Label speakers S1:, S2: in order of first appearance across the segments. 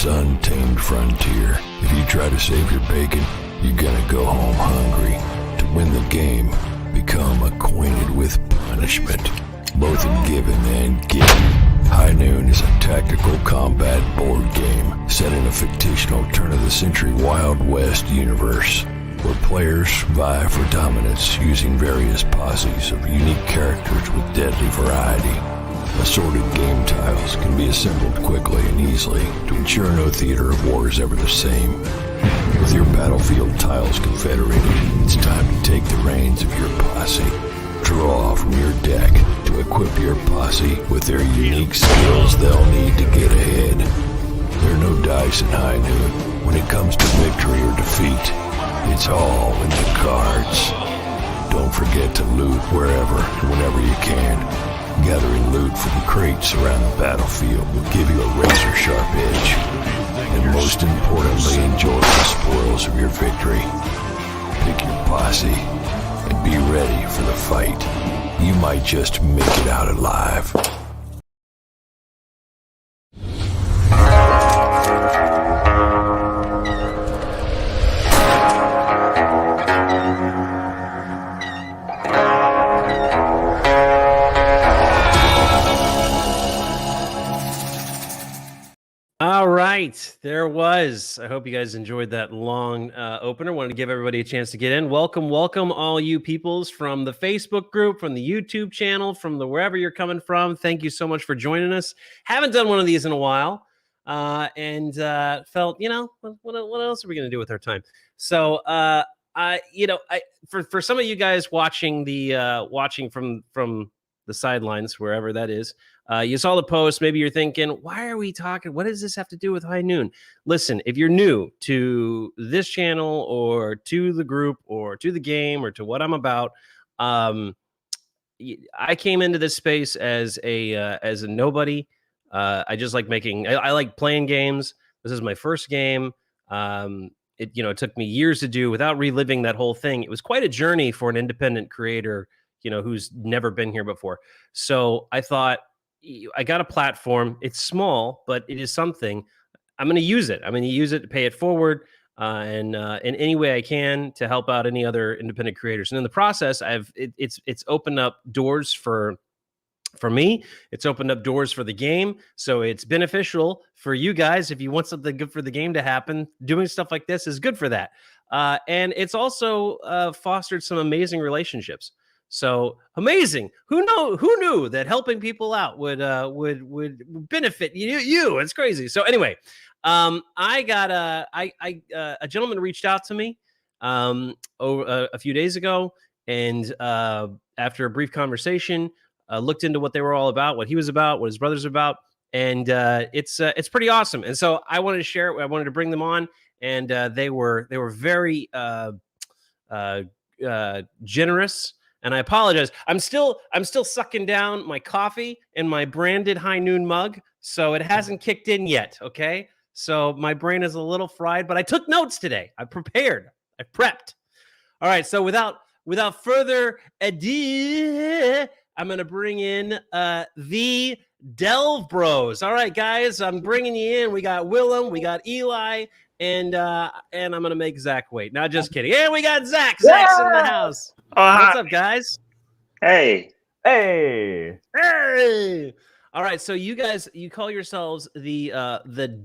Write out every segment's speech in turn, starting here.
S1: Untamed frontier. If you try to save your bacon, you're gonna go home hungry. To win the game, become acquainted with punishment, both in given and given. High Noon is a tactical combat board game set in a fictional turn-of-the-century Wild West universe, where players vie for dominance using various posses of unique characters with deadly variety. Assorted game tiles can be assembled quickly and easily to ensure no theater of war is ever the same. With your battlefield tiles confederated, it's time to take the reins of your posse. Draw from your deck to equip your posse with their unique skills they'll need to get ahead. There are no dice in High Noon. When it comes to victory or defeat, it's all in the cards. Don't forget to loot wherever and whenever you can. Gathering loot from crates around the battlefield will give you a razor-sharp edge. And most importantly, enjoy the spoils of your victory. Pick your posse and be ready for the fight. You might just make it out alive.
S2: There was. I hope you guys enjoyed that long opener. Wanted to give everybody a chance to get in. Welcome, all you peoples from the Facebook group, from the YouTube channel, from the wherever you're coming from. Thank you so much for joining us. Haven't done one of these in a while, and felt, what else are we going to do with our time? So, for some of you guys watching from the sidelines, wherever that is. You saw the post. Maybe you're thinking, why are we talking? What does this have to do with High Noon? Listen, if you're new to this channel or to the group or to the game or to what I'm about, I came into this space as a nobody. I just like I like playing games. This is my first game. It took me years to do without reliving that whole thing. It was quite a journey for an independent creator, who's never been here before. So I thought, I got a platform. It's small, but it is something. I'm going to use it. I'm going to use it to pay it forward and in any way I can to help out any other independent creators. And in the process, it's opened up doors for me. It's opened up doors for the game. So it's beneficial for you guys. If you want something good for the game to happen, doing stuff like this is good for that. And it's also fostered some amazing relationships. So amazing! Who knew that helping people out would benefit you? It's crazy. So anyway, I got a gentleman reached out to me a few days ago, and after a brief conversation, looked into what they were all about, what he was about, what his brother's about, and it's pretty awesome. And so I wanted to share it. I wanted to bring them on, and they were very generous. And I apologize. I'm still sucking down my coffee in my branded High Noon mug, so it hasn't kicked in yet. Okay, so my brain is a little fried, but I took notes today. I prepared. I prepped. All right. So without further ado, I'm gonna bring in the Delve Bros. All right, guys, I'm bringing you in. We got Willem, we got Eli, and I'm gonna make Zach wait. Not just kidding. Yeah, we got Zach. Zach's in the house. What's up, guys?
S3: Hey.
S2: All right, so you guys, you call yourselves the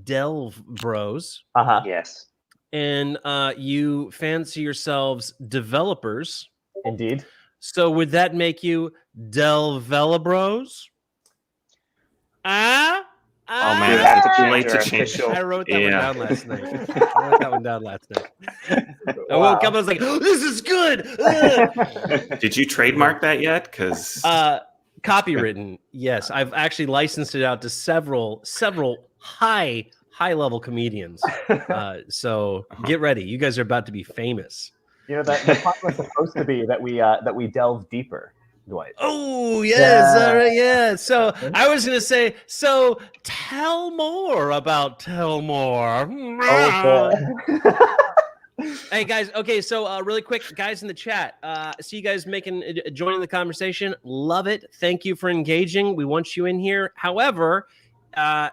S2: Delve Bros.
S3: Yes.
S2: And you fancy yourselves developers.
S4: Indeed.
S2: So would that make you Delvelabros?
S4: Oh man,
S3: We have to
S4: it's too
S3: change
S4: late to
S3: our
S4: change.
S3: official-
S2: I wrote that one
S4: Yeah.
S2: down last night. I wrote that one down last night. I
S5: Wow.
S2: woke up. I was like, oh, "This is good." Ugh.
S4: Did you trademark that yet? Because
S2: Copywritten, yes. I've actually licensed it out to several high level comedians. So get ready. You guys are about to be famous.
S5: You know that the plan was supposed to be that we delve deeper, Dwight.
S2: Oh yes,
S5: Yeah.
S2: all right, yeah. So I was gonna say, so tell more about Taelmoor. Hey guys, okay, so really quick, guys in the chat, see you guys joining the conversation. Love it. Thank you for engaging. We want you in here. However,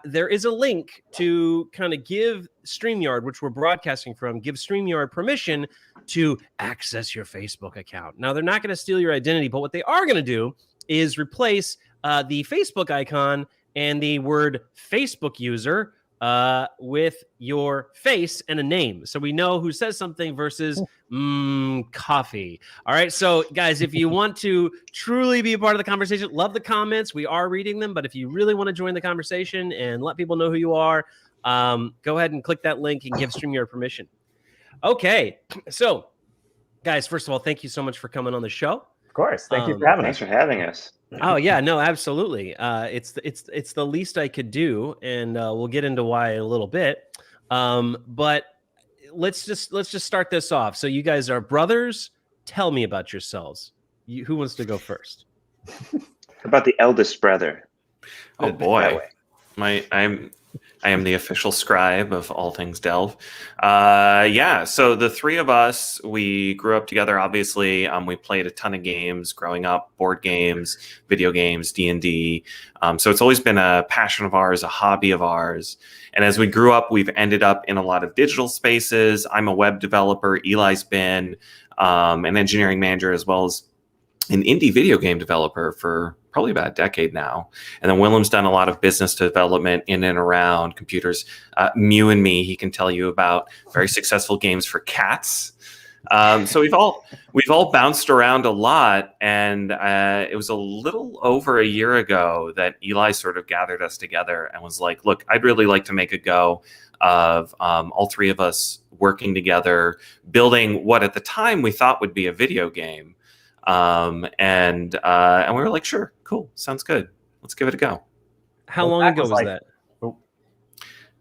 S2: there is a link to kind of give StreamYard, which we're broadcasting from, give StreamYard permission to access your Facebook account. Now, they're not going to steal your identity, but what they are going to do is replace the Facebook icon and the word Facebook user with your face and a name. So we know who says something versus coffee. All right. So guys, if you want to truly be a part of the conversation, love the comments. We are reading them. But if you really want to join the conversation and let people know who you are, go ahead and click that link and give StreamYard permission. Okay. So guys, first of all, thank you so much for coming on the show.
S5: Of course. Thank you for having
S3: Thanks
S5: us.
S3: for having us.
S2: Oh yeah, no, absolutely. It's the least I could do, and we'll get into why in a little bit. But let's just start this off. So you guys are brothers. Tell me about yourselves. Who wants to go first?
S3: About the eldest brother.
S4: oh
S3: That
S4: boy,
S3: way.
S4: I am the official scribe of all things Delve. Yeah, so the three of us, we grew up together. Obviously, we played a ton of games growing up: board games, video games, D&D. So it's always been a passion of ours, a hobby of ours. And as we grew up, we've ended up in a lot of digital spaces. I'm a web developer. Eli's been an engineering manager as well as an indie video game developer for probably about a decade now. And then Willem's done a lot of business development in and around computers. Mew and me, he can tell you about very successful games for cats. So we've all bounced around a lot. And it was a little over a year ago that Eli sort of gathered us together and was like, look, I'd really like to make a go of all three of us working together, building what at the time we thought would be a video game. And we were like, sure, cool, sounds good. Let's give it a go.
S2: How
S5: Well,
S2: long
S5: that
S2: ago
S5: was
S2: was
S5: like-
S2: that?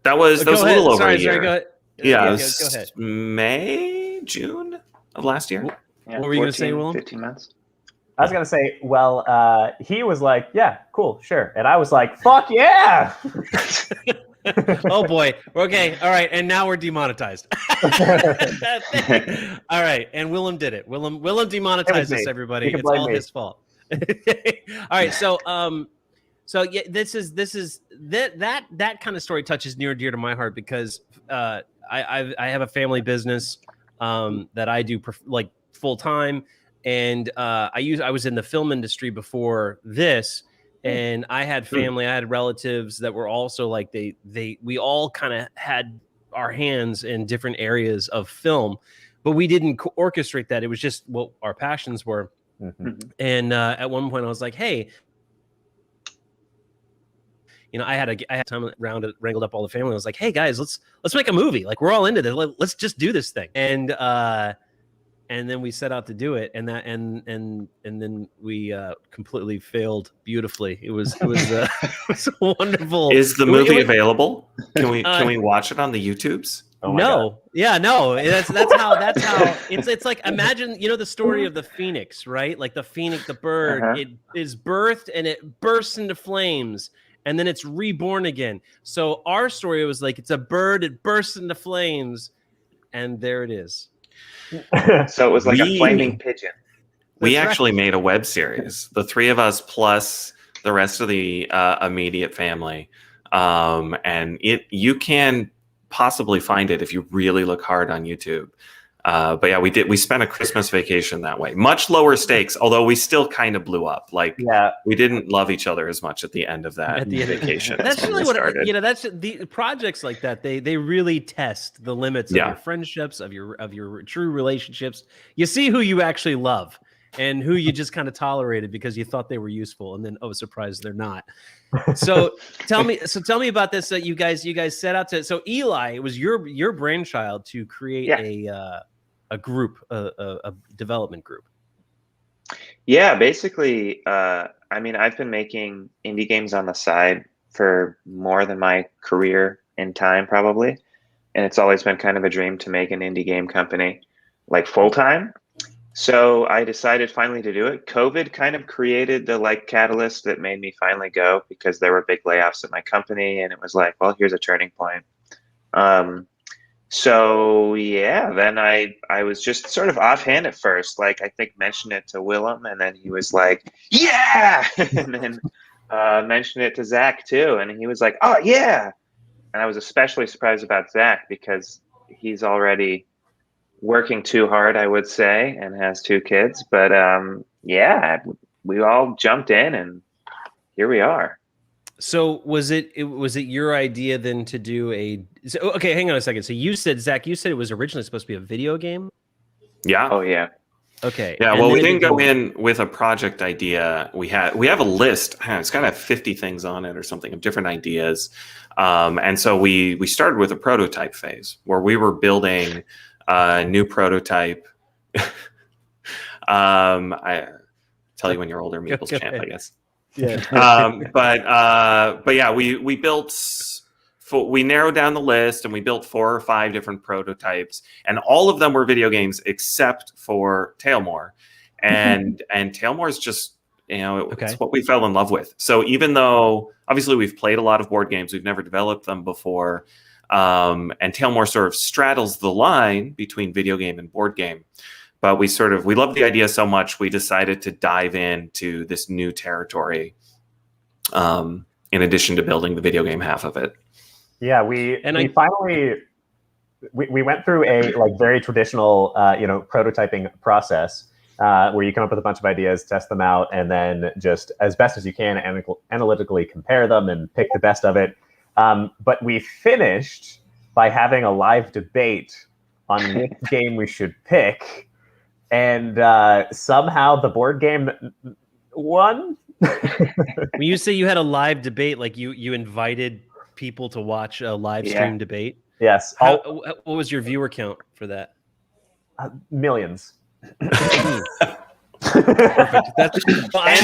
S4: That was a little over a year.
S2: Go ahead.
S4: Yeah, it
S2: go
S4: was
S2: ahead.
S4: May, June of last year.
S3: Yeah,
S2: What were you gonna say,
S3: 14,
S2: Willem?
S3: 15 months.
S5: I was gonna say, well, he was like, yeah, cool, sure, and I was like, fuck yeah.
S2: Oh boy. Okay. All right. And now we're demonetized. All right. And Willem did it. Willem demonetized us,
S5: me.
S2: everybody.
S5: You can
S2: It's
S5: blame
S2: all
S5: me.
S2: his fault. All right. So yeah, this is that kind of story touches near and dear to my heart because I have a family business that I do like full time, and I was in the film industry before this. And I had family, I had relatives that were also like we all kind of had our hands in different areas of film, but we didn't orchestrate that. It was just what our passions were.
S5: Mhm.
S2: And at one point I was like, hey, you know, I had time around it, wrangled up all the family. I was like, hey guys, let's make a movie. Like we're all into this. Let's just do this thing. And then we set out to do it, and then we completely failed beautifully. It was it was wonderful.
S4: Is the
S2: It
S4: movie
S2: was-
S4: available? Can we watch it on the YouTubes?
S5: Oh my God.
S2: no, yeah, no. That's how it's like, imagine, you know, the story of the phoenix, right? Like the phoenix, the bird,
S3: Uh-huh.
S2: it is birthed and it bursts into flames and then it's reborn again. So our story was like, it's a bird, it bursts into flames, and there it is.
S3: So it was like
S4: We-
S3: a flaming pigeon.
S4: We
S2: That's right.
S4: actually made a web series, the three of us plus the rest of the immediate family, and you can possibly find it if you really look hard on YouTube. But yeah, we spent a Christmas vacation that way. Much lower stakes, although we still kind of blew up. Like
S5: Yeah,
S4: we didn't love each other as much at the end of that
S2: At the end of-
S4: vacation.
S2: That's
S4: when
S2: really
S4: we
S2: what
S4: started.
S2: you know. That's the projects like that. They really test the limits of
S4: Yeah.
S2: your friendships, of your true relationships. You see who you actually love, and who you just kind of tolerated because you thought they were useful, and then oh, surprise, they're not. So tell me about this. That you guys set out to. So Eli, it was your brainchild to create a group, a development group.
S3: Yeah, basically, I mean, I've been making indie games on the side for more than my career in time, probably. And it's always been kind of a dream to make an indie game company like full time. So I decided finally to do it. COVID kind of created the like catalyst that made me finally go, because there were big layoffs at my company, and it was like, well, here's a turning point. So yeah, then I was just sort of offhand at first. Like, I think mentioned it to Willem, and then he was like, yeah, and then mentioned it to Zach too, and he was like, oh yeah. And I was especially surprised about Zach because he's already working too hard, I would say, and has 2 kids. But yeah, we all jumped in, and here we are.
S2: So was it your idea then to do okay, hang on a second. So Zach, you said it was originally supposed to be a video game?
S4: Yeah.
S3: Oh yeah.
S2: Okay.
S4: Yeah, well, we didn't go in with a project idea. We have a list. It's got 50 things on it or something of different ideas. And so we started with a prototype phase where we were building a new prototype. I tell you when you're older, Meeple's champ, I guess.
S2: Yeah.
S4: But yeah, we built. We narrowed down the list and we built 4 or 5 different prototypes, and all of them were video games except for Taelmoor. And Taelmoor is just, it's what we fell in love with. So even though obviously we've played a lot of board games, we've never developed them before. And Taelmoor sort of straddles the line between video game and board game. But we love the idea so much, we decided to dive into this new territory in addition to building the video game half of it.
S5: Yeah, we finally went through a like very traditional prototyping process where you come up with a bunch of ideas, test them out, and then just as best as you can analytically compare them and pick the best of it. But we finished by having a live debate on which game we should pick, and somehow the board game won.
S2: When you say you had a live debate, like you invited people to watch a live stream debate?
S5: Yes.
S2: What was your viewer count for that?
S5: Millions.
S2: Perfect.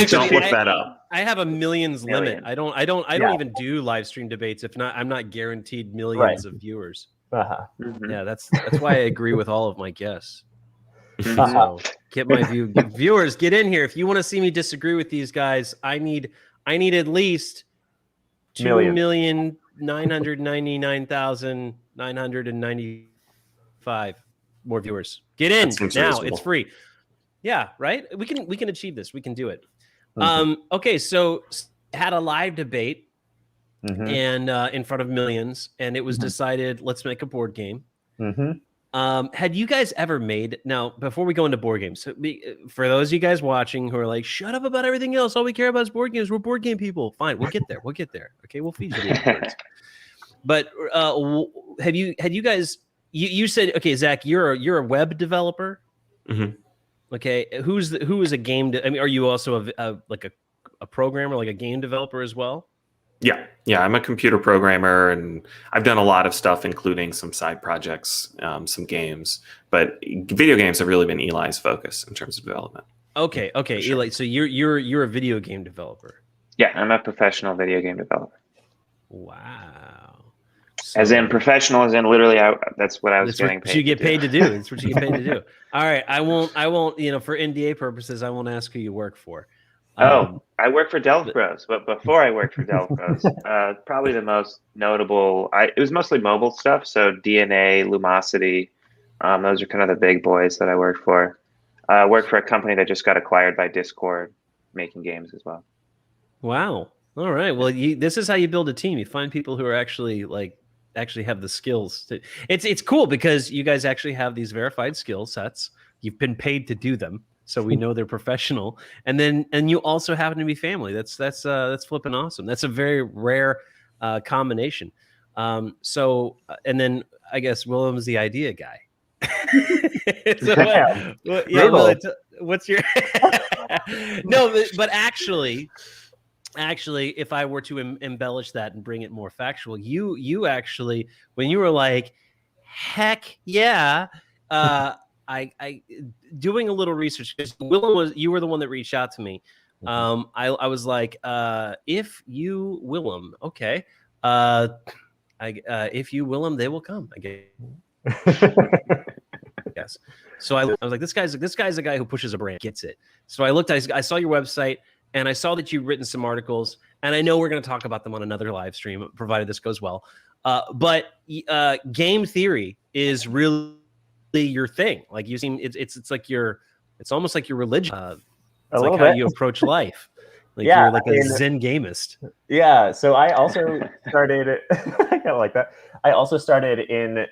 S4: Don't look that up.
S2: I have a millions limit. I don't even do live stream debates. If not, I'm not guaranteed millions of viewers. Yeah, that's why I agree with all of my guests. So get my viewers, get in here. If you want to see me disagree with these guys, I need at least 2,999,995 more viewers. Get in now. Reasonable. It's free. Yeah, right. We can achieve this. We can do it. Okay, so had a live debate and in front of millions, and it was decided, let's make a board game. Had you guys ever made, now before we go into board games, so for those of you guys watching who are like, shut up about everything else, all we care about is board games, we're board game people, fine, we'll get there, okay, we'll feed you the words. But have you guys, you said, okay, Zach, you're a web developer. Okay, who is a game I mean, are you also a programmer, like a game developer as well?
S4: Yeah, I'm a computer programmer, and I've done a lot of stuff, including some side projects, some games. But video games have really been Eli's focus in terms of development.
S2: Okay, sure. Eli, so you're a video game developer.
S3: Yeah, I'm a professional video game developer.
S2: Wow.
S3: As in professional, as in literally, that's what I was getting paid.
S2: That's what you get paid to do. That's what you get paid to do. All right, I won't. For NDA purposes, I won't ask who you work for.
S3: I work for Delve Bros, but before I worked for Delve Bros, probably the most notable, it was mostly mobile stuff. So DNA, Lumosity, those are kind of the big boys that I worked for. I worked for a company that just got acquired by Discord, making games as well.
S2: Wow. All right. Well, this is how you build a team. You find people who are actually have the skills. It's cool because you guys actually have these verified skill sets. You've been paid to do them. So we know they're professional, and you also happen to be family. That's flipping awesome. That's a very rare combination. And then I guess Willem's the idea guy. What's your no? But actually, if I were to embellish that and bring it more factual, you actually, when you were like, heck yeah, I doing a little research, because you were the one that reached out to me. I was like, if you Willem, okay, if you Willem, they will come. I guess. Yes. So I was like, this guy's a guy who pushes a brand, gets it. So I saw your website, and I saw that you've written some articles, and I know we're going to talk about them on another live stream, provided this goes well. But game theory is really your thing. Like, you seem it's like it's almost like your religion. It's like how you approach life. Like,
S5: yeah,
S2: you're like a Zen gamist.
S5: Yeah. So I also started. I kind of like that. I also started in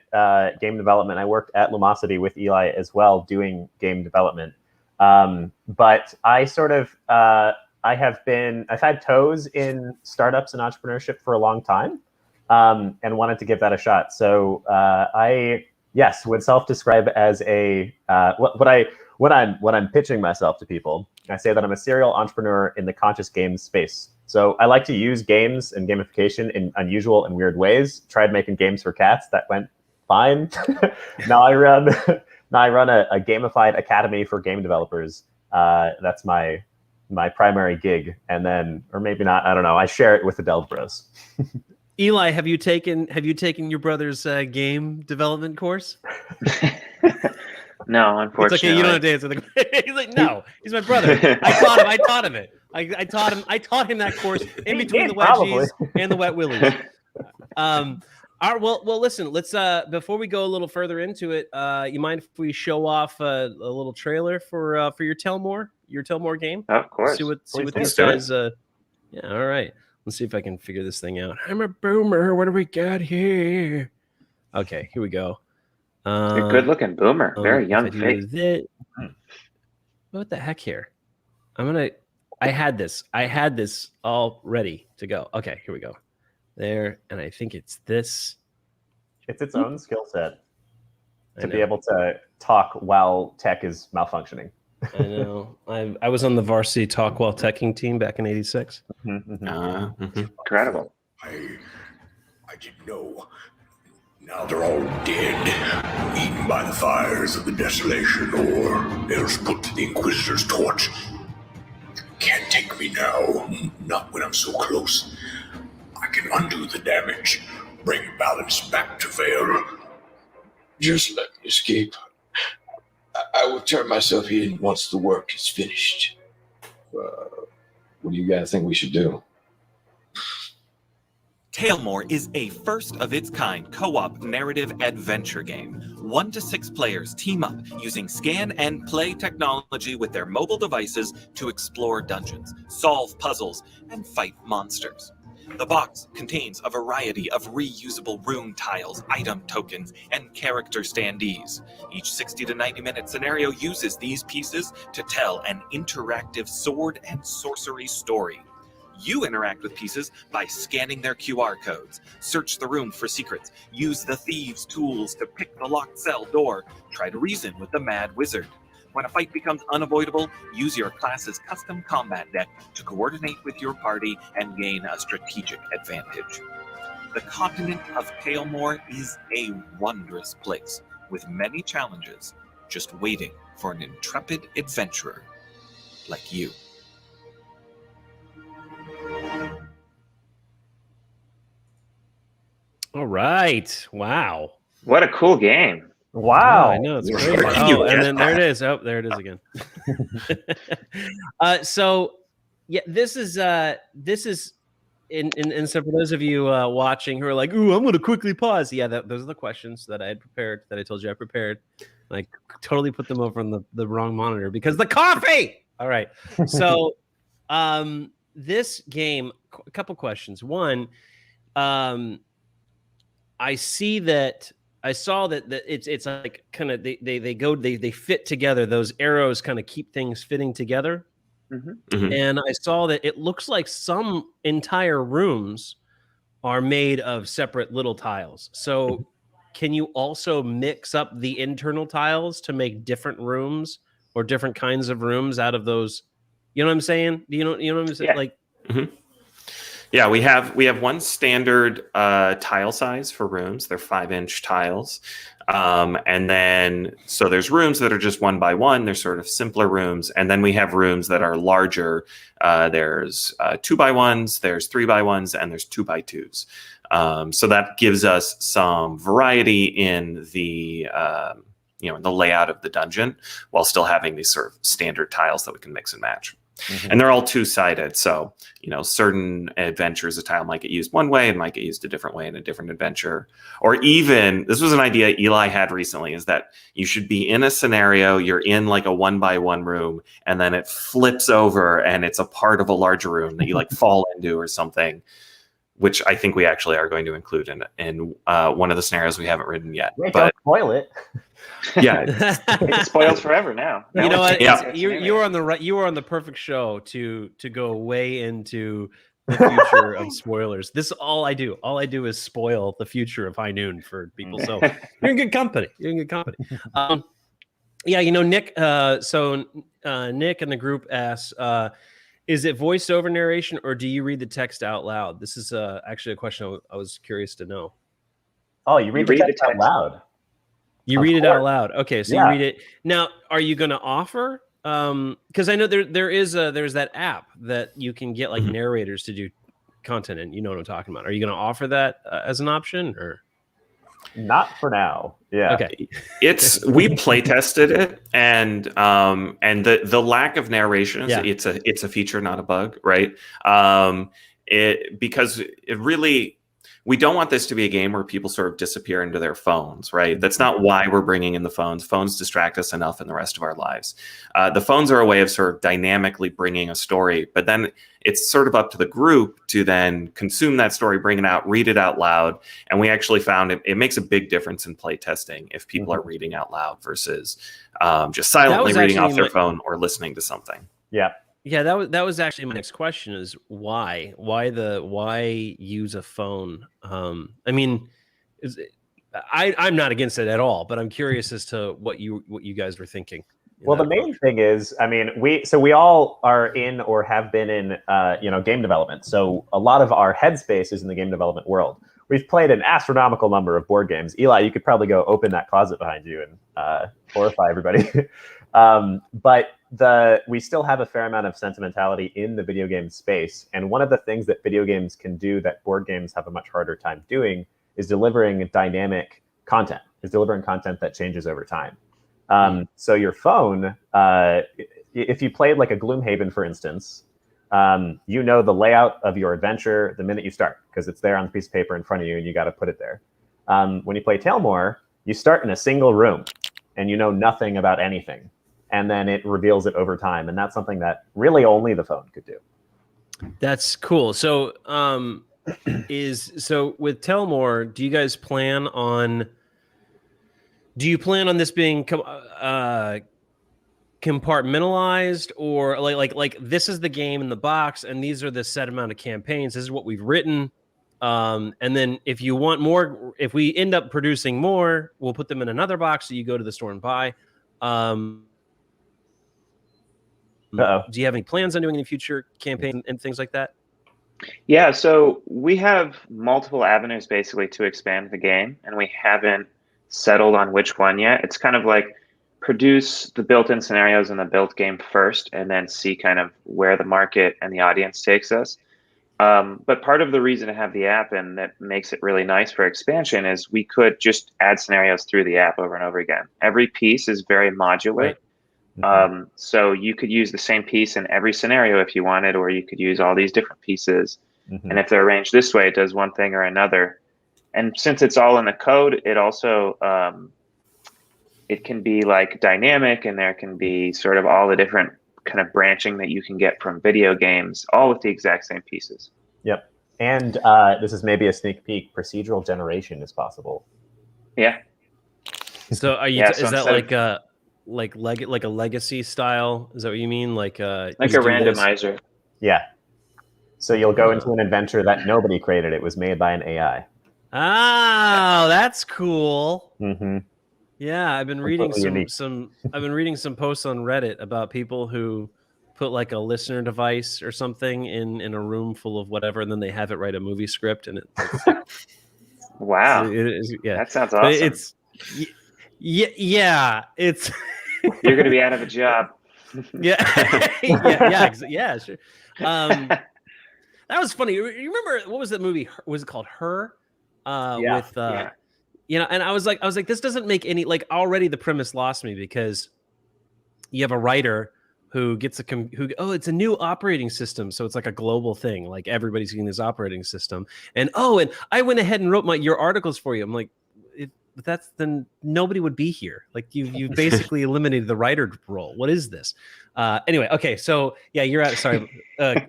S5: game development. I worked at Lumosity with Eli as well, doing game development. But I sort of I've had toes in startups and entrepreneurship for a long time, and wanted to give that a shot. So I would self-describe as a when I'm pitching myself to people, I say that I'm a serial entrepreneur in the conscious games space. So I like to use games and gamification in unusual and weird ways. Tried making games for cats. That went fine. Now I run a gamified academy for game developers. That's my primary gig. And then, or maybe not, I don't know, I share it with the Delve Bros.
S2: Eli, have you taken your brother's game development course?
S3: No, unfortunately.
S2: It's okay. You don't have to answer. He's like, no, he's my brother. I taught him it. I taught him that course in between the wedgies and the wet willies. All right, well, listen. Let's before we go a little further into it, you mind if we show off a little trailer for your Taelmoor game?
S3: Of course.
S2: See what these guys. Yeah. All right. Let's see if I can figure this thing out. I'm a boomer. What do we got here? Okay, here we go.
S3: A good-looking boomer, very young face.
S2: What the heck here? I had this all ready to go. Okay, here we go. There, and I think it's this.
S5: It's its own skill set to be able to talk while tech is malfunctioning.
S2: I know. I was on the varsity talk while teching team back in '86.
S3: Incredible.
S1: I didn't know. Now they're all dead, eaten by the fires of the desolation, or else put to the Inquisitor's torch. Can't take me now, not when I'm so close. I can undo the damage, bring balance back to Vale.
S6: Just let me escape. I will turn myself in once the work is finished. What do you guys think we should do?
S4: Taelmoor is a first-of-its-kind co-op narrative adventure game. 1 to 6 players team up using scan and play technology with their mobile devices to explore dungeons, solve puzzles, and fight monsters. The box contains a variety of reusable room tiles, item tokens, and character standees. Each 60 to 90-minute scenario uses these pieces to tell an interactive sword and sorcery story. You interact with pieces by scanning their QR codes, search the room for secrets, use the thieves' tools to pick the locked cell door, try to reason with the mad wizard. When a fight becomes unavoidable, use your class's custom combat deck to coordinate with your party and gain a strategic advantage. The continent of Taelmoor is a wondrous place, with many challenges, just waiting for an intrepid adventurer like you.
S2: All right. Wow.
S3: What a cool game.
S5: Wow.
S2: Oh, I know, it's great. Oh, and then there it is. Oh, there it is again. So yeah, this is in so for those of you watching who are like, ooh, I'm gonna quickly pause. Yeah, those are the questions that I had prepared, that I told you I prepared. I totally put them over on the wrong monitor because the coffee. All right. So this game, a couple questions. One, I saw that it's like kind of they fit together. Those arrows kind of keep things fitting together. Mm-hmm. And I saw that it looks like some entire rooms are made of separate little tiles. So can you also mix up the internal tiles to make different rooms or different kinds of rooms out of those? You know what I'm saying? You know what I'm saying?
S3: Yeah.
S2: Like,
S4: Yeah, we have one standard tile size for rooms. They're 5-inch tiles. And then, so there's rooms that are just 1 by 1. They're sort of simpler rooms. And then we have rooms that are larger. There's 2 by 1s, there's 3 by 1s, and there's 2 by 2s. So that gives us some variety in the the layout of the dungeon, while still having these sort of standard tiles that we can mix and match. And they're all 2-sided. So, certain adventures, a tile might get used one way and might get used a different way in a different adventure. Or even, this was an idea Eli had recently, is that you should be in a scenario, you're in like a 1 by 1 room, and then it flips over and it's a part of a larger room that you like fall into or something, which I think we actually are going to include in one of the scenarios we haven't written yet.
S5: Wait, don't spoil it.
S4: Yeah.
S3: It's spoiled forever now.
S2: You know what?
S4: Yeah.
S2: You were on the right. You were on the perfect show to go way into the future of spoilers. This is all I do. All I do is spoil the future of High Noon for people. So you're in good company. Yeah, Nick. So Nick and the group asks, is it voice over narration or do you read the text out loud? This is actually a question I was curious to know.
S5: Oh, you read the text out loud.
S2: You read it out loud. Okay, so
S5: Yeah.
S2: you read it. Now, are you going to offer? Because I know there's that app that you can get like narrators to do content, and you know what I'm talking about. Are you going to offer that as an option, or
S5: not for now? Yeah.
S2: Okay.
S4: We play tested it, and the lack of narration is it's a feature, not a bug, right? Because it really. We don't want this to be a game where people sort of disappear into their phones, right? That's not why we're bringing in the phones. Phones distract us enough in the rest of our lives. The phones are a way of sort of dynamically bringing a story, but then it's sort of up to the group to then consume that story, bring it out, read it out loud. And we actually found it makes a big difference in play testing if people are reading out loud versus just silently reading off their phone or listening to something.
S5: Yeah.
S2: Yeah, that was actually my next question: is why use a phone? I mean, I'm not against it at all, but I'm curious as to what you guys were thinking.
S5: Well, the main thing is, I mean, we all are in or have been in game development. So a lot of our headspace is in the game development world. We've played an astronomical number of board games. Eli, you could probably go open that closet behind you and horrify everybody. But we still have a fair amount of sentimentality in the video game space. And one of the things that video games can do that board games have a much harder time doing is delivering dynamic content, delivering content that changes over time. So your phone, if you played like a Gloomhaven, for instance, the layout of your adventure the minute you start, because it's there on the piece of paper in front of you and you got to put it there. When you play Taelmoor, you start in a single room and you know nothing about anything. And then it reveals it over time. And that's something that really only the phone could do.
S2: That's cool. So with Taelmoor, do you guys plan on this being compartmentalized, or like this is the game in the box and these are the set amount of campaigns, this is what we've written, and then if you want more, if we end up producing more, we'll put them in another box that you go to the store and buy. Do you have any plans on doing any future campaigns and things like that?
S3: Yeah, so we have multiple avenues basically to expand the game, and we haven't settled on which one yet. It's kind of like produce the built-in scenarios in the built game first, and then see kind of where the market and the audience takes us. But part of the reason to have the app and that makes it really nice for expansion is we could just add scenarios through the app over and over again. Every piece is very modular.
S2: Right.
S3: So you could use the same piece in every scenario if you wanted, or you could use all these different pieces. And if they're arranged this way, it does one thing or another. And since it's all in the code, it also it can be like dynamic, and there can be sort of all the different kind of branching that you can get from video games, all with the exact same pieces.
S5: Yep. And this is maybe a sneak peek. Procedural generation is possible.
S3: Yeah.
S2: So are you? Is that like a legacy style? Is that what you mean? Like a
S3: randomizer.
S5: Yeah. So you'll go into an adventure that nobody created. It was made by an AI.
S2: Oh, that's cool. Yeah, I've been reading
S5: Completely
S2: some I've been reading some posts on Reddit about people who put like a listener device or something in a room full of whatever, and then they have it write a movie script, and it's like,
S3: Wow,
S2: yeah,
S3: that sounds
S2: but
S3: awesome.
S2: it's yeah, it's
S3: You're gonna be out of a job.
S2: yeah, sure. That was funny. You remember what was that movie? Was it called Her? With and I was like, this doesn't make any, like, already the premise lost me, because you have a writer who gets it's a new operating system, so it's like a global thing, like everybody's getting this operating system, and I went ahead and wrote your articles for you. I'm like, then nobody would be here. Like you basically eliminated the writer role. What is this? Anyway, okay, so yeah, you're out. Sorry,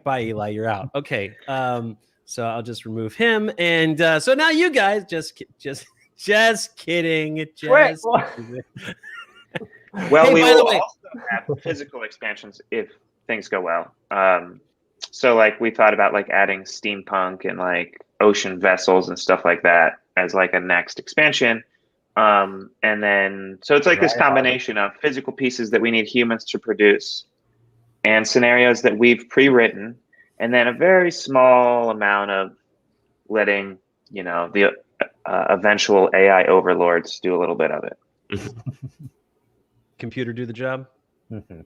S2: bye, Eli, you're out. Okay, so I'll just remove him, and so now you guys just kidding.
S3: Well,
S2: hey,
S3: we
S2: by the
S3: will
S2: way,
S3: also have physical expansions if things go well. So like we thought about like adding steampunk and like ocean vessels and stuff like that as like a next expansion. And then so it's like this combination of physical pieces that we need humans to produce and scenarios that we've pre-written, and then a very small amount of letting the eventual AI overlords do a little bit of it.
S2: Computer do the job.
S5: Mm-hmm.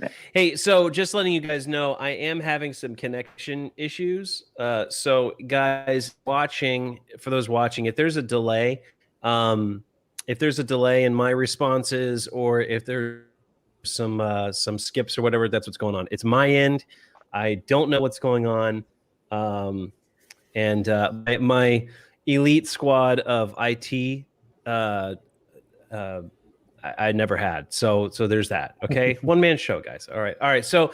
S3: Yeah.
S2: Hey, so just letting you guys know, I am having some connection issues. So guys watching, if there's a delay, in my responses, or if there's some skips or whatever, that's what's going on. It's my end. I don't know what's going on. And my elite squad of IT, I never had. So there's that. Okay. One man show, guys. All right. So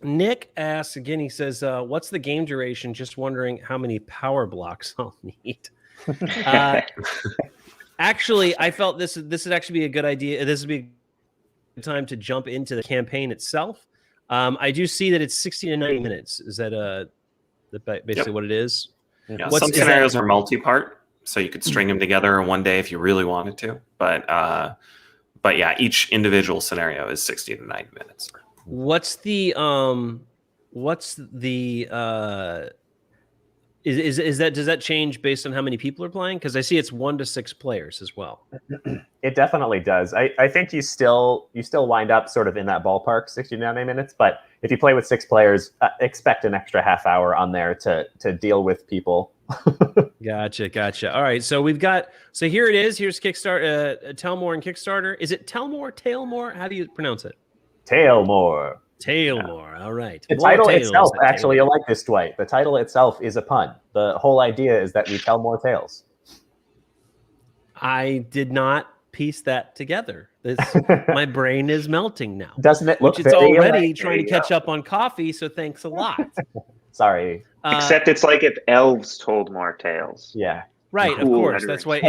S2: Nick asks again, he says, what's the game duration? Just wondering how many power blocks I'll need. Actually, I felt this would actually be a good idea. This would be a good time to jump into the campaign itself. I do see that it's 60 to 90 minutes. Is that basically what it is?
S4: Yeah, some scenarios are multi-part, so you could string them together in one day if you really wanted to. But yeah, each individual scenario is 60 to 90 minutes.
S2: Does that change based on how many people are playing? Because I see it's 1 to 6 players as well.
S5: It definitely does. I think you still wind up sort of in that ballpark, 60 to 90 minutes. But if you play with 6 players, expect an extra half hour on there to deal with people.
S2: Gotcha. All right, so here it is. Here's Kickstarter, Taelmoor and Kickstarter. Is it Taelmoor? How do you pronounce it?
S5: Taelmoor.
S2: Taelmoor. All right.
S5: The title itself, actually, you'll like this, Dwight. The title itself is a pun. The whole idea is that we tell more tales.
S2: I did not piece that together. My brain is melting now.
S5: Doesn't it look?
S2: Which it's already trying to catch up on coffee. So thanks a lot.
S5: Sorry.
S3: Except it's like if elves told more tales.
S5: Yeah.
S2: Right. Of course. That's why.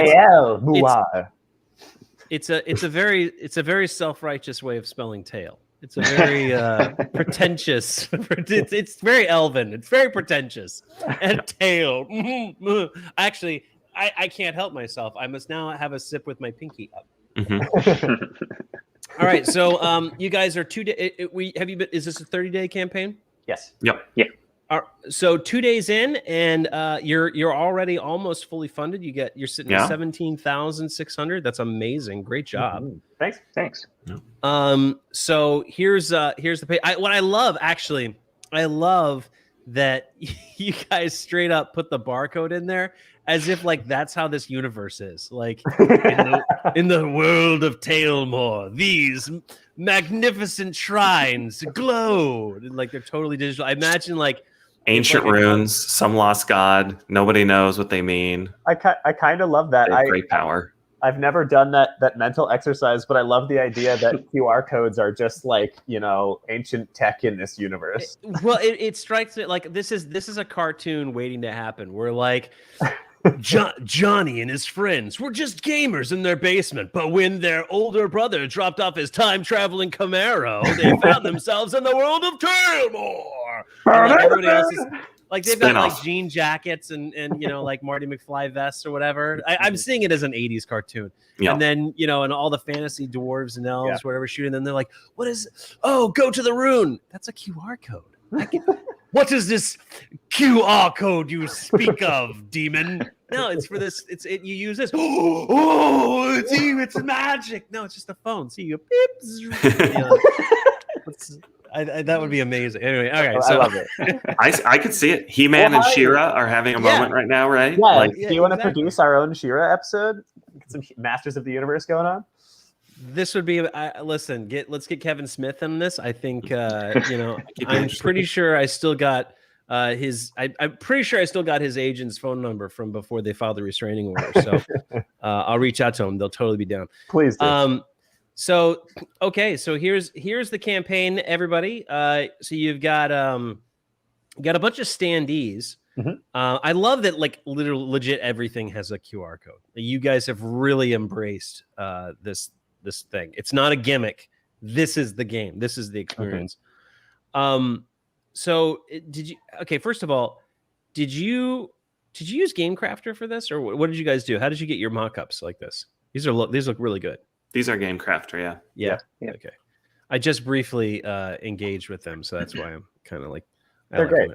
S2: It's a very self-righteous way of spelling tail. It's a very pretentious. It's very elven. It's very pretentious. And tail. Actually, I can't help myself. I must now have a sip with my pinky up.
S4: Mm-hmm.
S2: All right. So you guys are 2 days. Is this a 30-day campaign?
S5: Yes.
S4: Yep.
S3: Yeah.
S2: So 2 days in, and you're already almost fully funded. You're sitting at 17,600. That's amazing. Great job.
S5: Mm-hmm.
S3: Thanks.
S2: So here's the pay. What I love, actually, I love that you guys straight up put the barcode in there as if like that's how this universe is. Like in the world of Taelmoor, these magnificent shrines glow, and like they're totally digital. I imagine like
S4: ancient runes, some lost god. Nobody knows what they mean.
S5: I kind of love that.
S4: Great power.
S5: I've never done that mental exercise, but I love the idea that QR codes are just like, ancient tech in this universe.
S2: It strikes me like this is a cartoon waiting to happen. We're like Johnny and his friends were just gamers in their basement, but when their older brother dropped off his time-traveling Camaro, they found themselves in the world of Taelmoor. Like Like they've got like jean jackets and like Marty McFly vests or whatever. I'm seeing it as an 80s cartoon. Yeah. And then, and all the fantasy dwarves and elves, whatever, shooting. And then they're like, what is, go to the rune. That's a QR code. What is this QR code you speak of, demon? No, it's for this. You use this. It's magic. No, it's just a phone. See, you beep. That would be amazing. Anyway, okay, so
S5: I love it.
S4: I could see it. He-Man and She-Ra are having a moment right now, right?
S5: Yeah. Do you want to produce our own She-Ra episode? Get some Masters of the Universe going on.
S2: This would be listen. Let's get Kevin Smith in this. I think I'm pretty sure I still got his. I'm pretty sure I still got his agent's phone number from before they filed the restraining order. So I'll reach out to him. They'll totally be down.
S5: Please do.
S2: So here's the campaign, everybody. So you've got a bunch of standees. Mm-hmm. I love that literally legit everything has a QR code. You guys have really embraced this thing. It's not a gimmick. This is the game. This is the experience. Okay. So first of all, did you use Game Crafter for this, or what did you guys do? How did you get your mock-ups like this? These look really good.
S4: These are Game Crafter,
S2: yeah. Okay. I just briefly engaged with them, so that's why I'm kind of like
S5: they're great.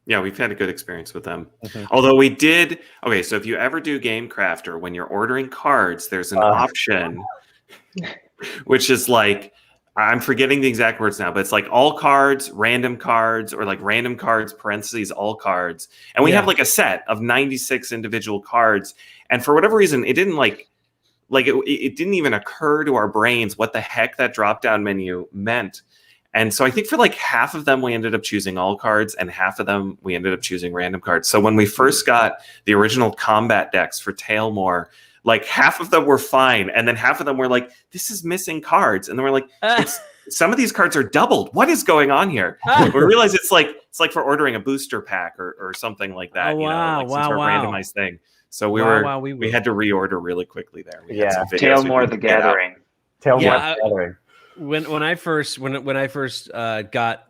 S4: Yeah, we've had a good experience with them. Mm-hmm. Although we did so if you ever do Game Crafter, when you're ordering cards, there's an option which is like, I'm forgetting the exact words now, but it's like all cards, random cards, or like random cards, parentheses, all cards. And we have like a set of 96 individual cards. And for whatever reason, it didn't it didn't even occur to our brains what the heck that drop-down menu meant. And so I think for like half of them, we ended up choosing all cards, and half of them, we ended up choosing random cards. So when we first got the original combat decks for Taelmoor, like half of them were fine. And then half of them were like, this is missing cards. And then we're like, some of these cards are doubled. What is going on here? We realize it's like for ordering a booster pack or something like that. Some sort of randomized thing. So we had to reorder really quickly there.
S3: Taelmoor the Gathering.
S5: Taelmoor the Gathering.
S2: When I first got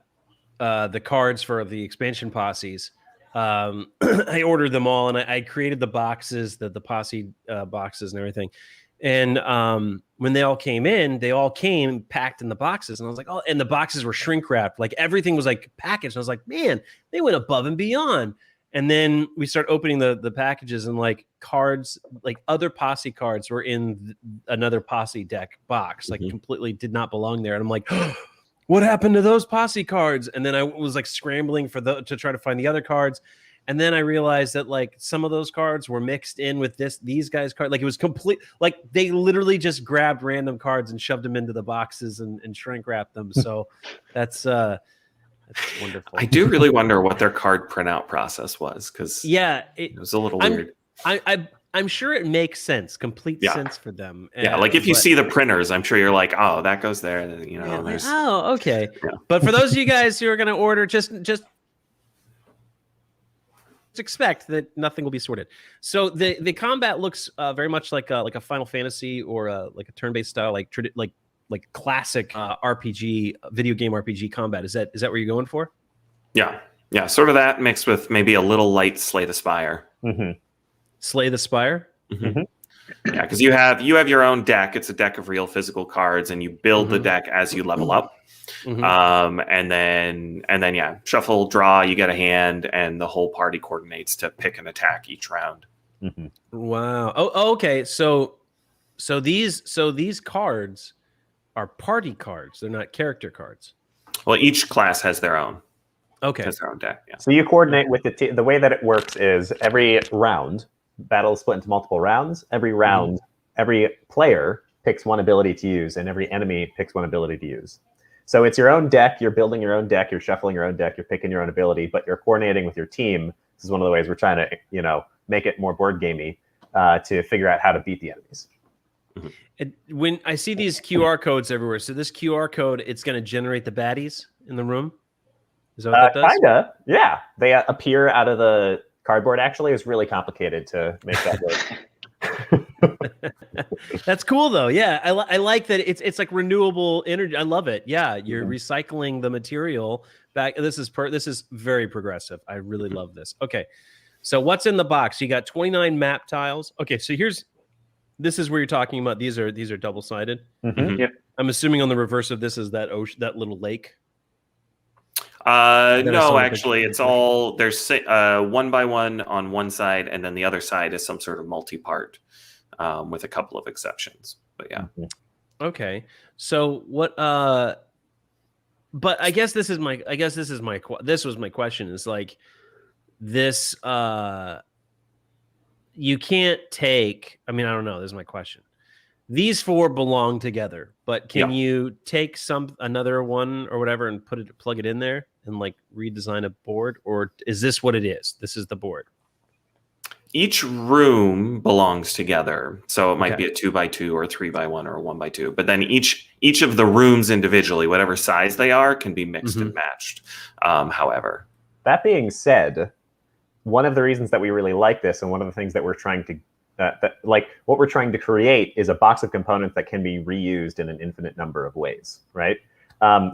S2: the cards for the expansion posses, I ordered them all and I created the boxes, the posse boxes and everything. And when they all came in, they all came packed in the boxes, and I was like, oh, and the boxes were shrink wrapped, like everything was like packaged. And I was like, man, they went above and beyond. And then we start opening the packages, and like cards, like other posse cards were in another posse deck box, like completely did not belong there. And I'm like, what happened to those posse cards? And then I was like scrambling to try to find the other cards. And then I realized that like some of those cards were mixed in with these guys' cards. Like it was complete, like they literally just grabbed random cards and shoved them into the boxes and shrink wrapped them. So that's wonderful.
S4: I do really wonder what their card printout process was, because it was a little weird.
S2: I'm sure it makes sense, complete sense for them.
S4: Like if you see the printers, I'm sure you're like, oh, that goes there.
S2: Okay. Yeah. But for those of you guys who are going to order, just expect that nothing will be sorted. So the combat looks very much like a Final Fantasy or like a turn-based style, like classic RPG, video game RPG combat. Is that where you're going for?
S4: Yeah, sort of that mixed with maybe a little light Slay the Spire.
S2: Mm-hmm. Slay the Spire.
S4: Mm-hmm. Yeah, because you have your own deck. It's a deck of real physical cards, and you build the deck as you level up. Mm-hmm. And then shuffle, draw, you get a hand, and the whole party coordinates to pick an attack each round.
S2: Mm-hmm. Wow. Oh, okay. So these cards are party cards. They're not character cards.
S4: Well, each class has their own.
S2: Okay.
S4: Has their own deck. Yeah.
S5: So you coordinate with the way that it works is every round, battle is split into multiple rounds. Every round, every player picks one ability to use, and every enemy picks one ability to use. So it's your own deck. You're building your own deck. You're shuffling your own deck. You're picking your own ability, but you're coordinating with your team. This is one of the ways we're trying to, make it more board gamey to figure out how to beat the enemies.
S2: Mm-hmm. When I see these QR codes everywhere, so this QR code, it's going to generate the baddies in the room. Is that what that does?
S5: Kinda, yeah. They appear out of the cardboard. Actually, it's really complicated to make that work.
S2: That's cool though. Yeah, I like that. It's like renewable energy. I love it. Yeah, you're recycling the material back. This is very progressive. I really love this. Okay, so what's in the box? You got 29 map tiles. Okay, so this is where you're talking about. These are double sided.
S3: Yep.
S2: I'm assuming on the reverse of this is that ocean, that little lake.
S4: No, actually, it's all there's 1 by 1 on one side, and then the other side is some sort of multi-part, with a couple of exceptions. But yeah.
S2: Okay. So what? But I guess this was my question. Is like this. You can't take. I mean, I don't know. This is my question. These 4 belong together, but can you take another one or whatever and plug it in there and like redesign a board, or is this what it is? This is the board.
S4: Each room belongs together, so it might be a 2 by 2 or 3 by 1 or a 1 by 2. But then each of the rooms individually, whatever size they are, can be mixed and matched. However,
S5: that being said, one of the reasons that we really like this, and one of the things that we're trying to what we're trying to create is a box of components that can be reused in an infinite number of ways, right?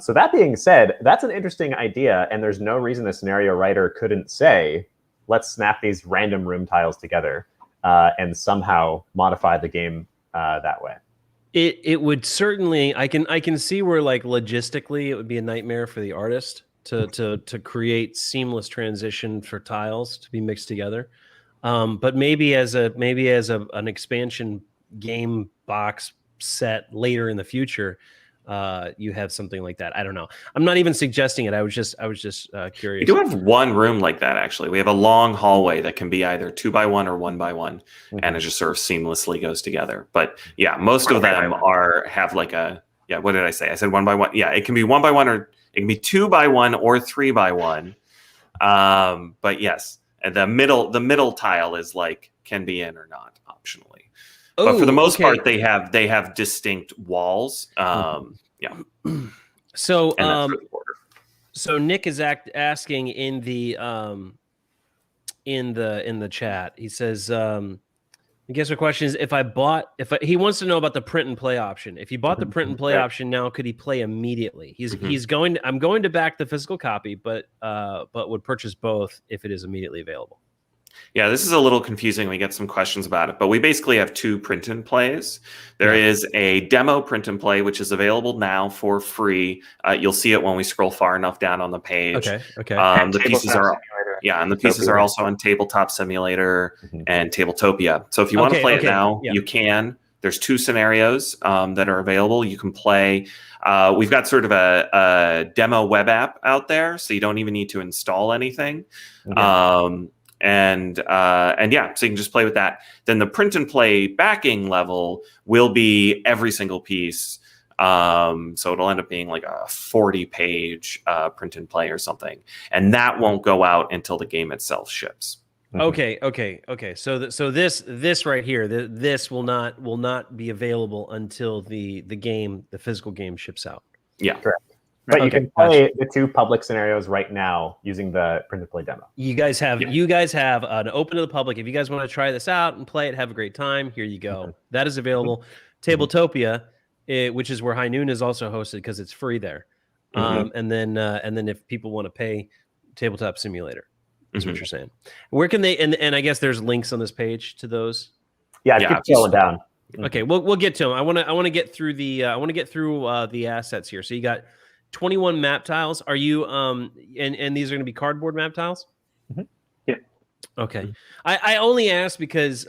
S5: So that being said, that's an interesting idea, and there's no reason a scenario writer couldn't say, let's snap these random room tiles together and somehow modify the game that way.
S2: It would certainly. I can see where like logistically it would be a nightmare for the artist to create seamless transition for tiles to be mixed together. But maybe as an expansion game box set later in the future, you have something like that. I don't know. I'm not even suggesting it. I was just curious.
S4: We do have one room like that, actually. We have a long hallway that can be either 2 by 1 or 1 by 1, and it just sort of seamlessly goes together. But yeah, most of them have like a, what did I say? I said 1 by 1. Yeah, it can be 1 by 1, or it can be 2 by 1 or 3 by 1. But yes. And the middle tile is like can be in or not optionally. But for the most part, they have distinct walls. Yeah.
S2: So so Nick is asking in the chat. He says, I guess the question is, he wants to know about the print and play option. If he bought the print and play option now, could he play immediately? I'm going to back the physical copy, but would purchase both if it is immediately available.
S4: Yeah, this is a little confusing. We get some questions about it, but we basically have 2 print and plays. There is a demo print and play, which is available now for free. You'll see it when we scroll far enough down on the page.
S2: Okay.
S4: The pieces are and the pieces are also on Tabletop Simulator and Tabletopia. So if you want to play it now, you can. There's 2 scenarios that are available. You can play. We've got sort of a demo web app out there, so you don't even need to install anything. And yeah, so you can just play with that. Then the print and play backing level will be every single piece. So it'll end up being like a 40-page print and play or something, and that won't go out until the game itself ships.
S2: Okay. So this right here, this will not be available until the physical game ships out.
S4: Yeah,
S5: correct. But you can play the 2 public scenarios right now using the print and play demo.
S2: You guys have an open to the public. If you guys want to try this out and play it, have a great time, here you go. That is available. Tabletopia, which is where High Noon is also hosted because it's free there. And then if people want to pay, Tabletop Simulator is what you're saying. Where can they? And I guess there's links on this page to those.
S5: Yeah, keep scrolling down.
S2: Okay, we'll get to them. I want to get through the the assets here. So you got 21 map tiles. Are you and these are going to be cardboard map tiles?
S3: Yeah.
S2: Okay. I only ask because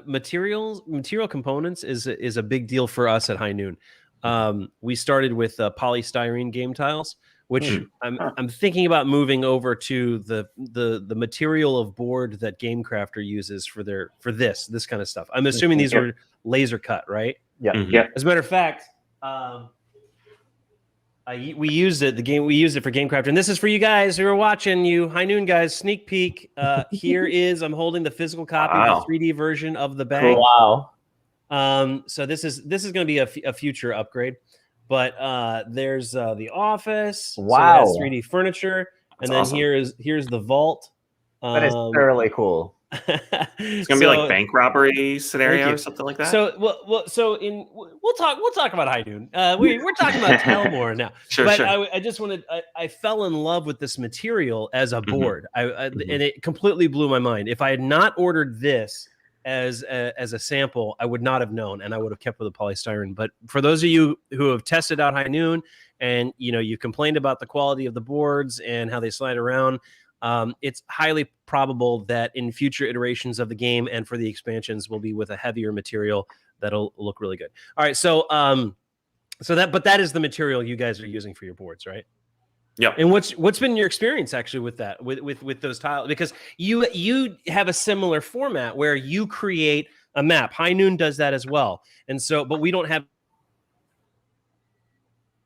S2: material components is a big deal for us at High Noon. We started with polystyrene game tiles, which I'm thinking about moving over to the material of board that GameCrafter uses for this kind of stuff. I'm assuming these are laser cut, right?
S5: Yeah.
S3: Yeah.
S2: As a matter of fact, we used it for GameCrafter, and this is for you guys who are watching. You High Noon guys, sneak peek. Here is I'm holding the physical copy of the 3D version of the bag.
S5: Wow.
S2: So this is going to be a future upgrade, but there's the office.
S5: Wow.
S2: So 3D furniture, and then
S4: awesome.
S2: here's the vault.
S5: That is thoroughly cool.
S4: It's gonna be like bank robbery scenario or something like that.
S2: So we'll talk about High Noon. We're talking about Taelmoor now.
S4: Sure.
S2: I just wanted I fell in love with this material as a board. And it completely blew my mind. If I had not ordered this as a sample, I would not have known, and I would have kept with the polystyrene. But for those of you who have tested out High Noon, and you complained about the quality of the boards and how they slide around, it's highly probable that in future iterations of the game and for the expansions will be with a heavier material that'll look really good. All right, so that is the material you guys are using for your boards, right?
S4: Yeah.
S2: And what's been your experience actually with that, with those tiles? Because you have a similar format where you create a map. High Noon does that as well, and so but we don't have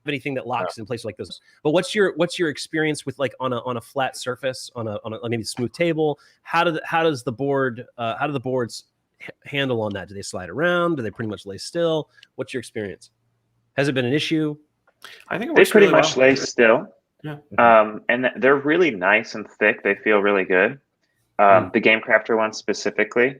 S2: anything that locks in place like this. But what's your experience with, like, on a flat surface, on a maybe smooth table? How do the boards handle on that? Do they slide around? Do they pretty much lay still? What's your experience? Has it been an issue?
S4: I think
S3: they pretty much lay still.
S4: Yeah.
S3: And they're really nice and thick. They feel really good. The Game Crafter one specifically,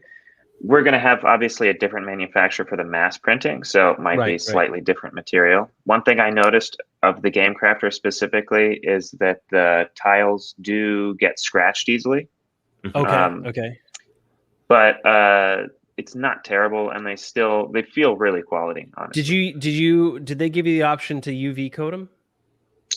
S3: we're going to have obviously a different manufacturer for the mass printing, so it might be slightly different material. One thing I noticed of the Game Crafter specifically is that the tiles do get scratched easily.
S2: Okay.
S3: But it's not terrible, and they feel really quality, honestly.
S2: Did they give you the option to UV coat them?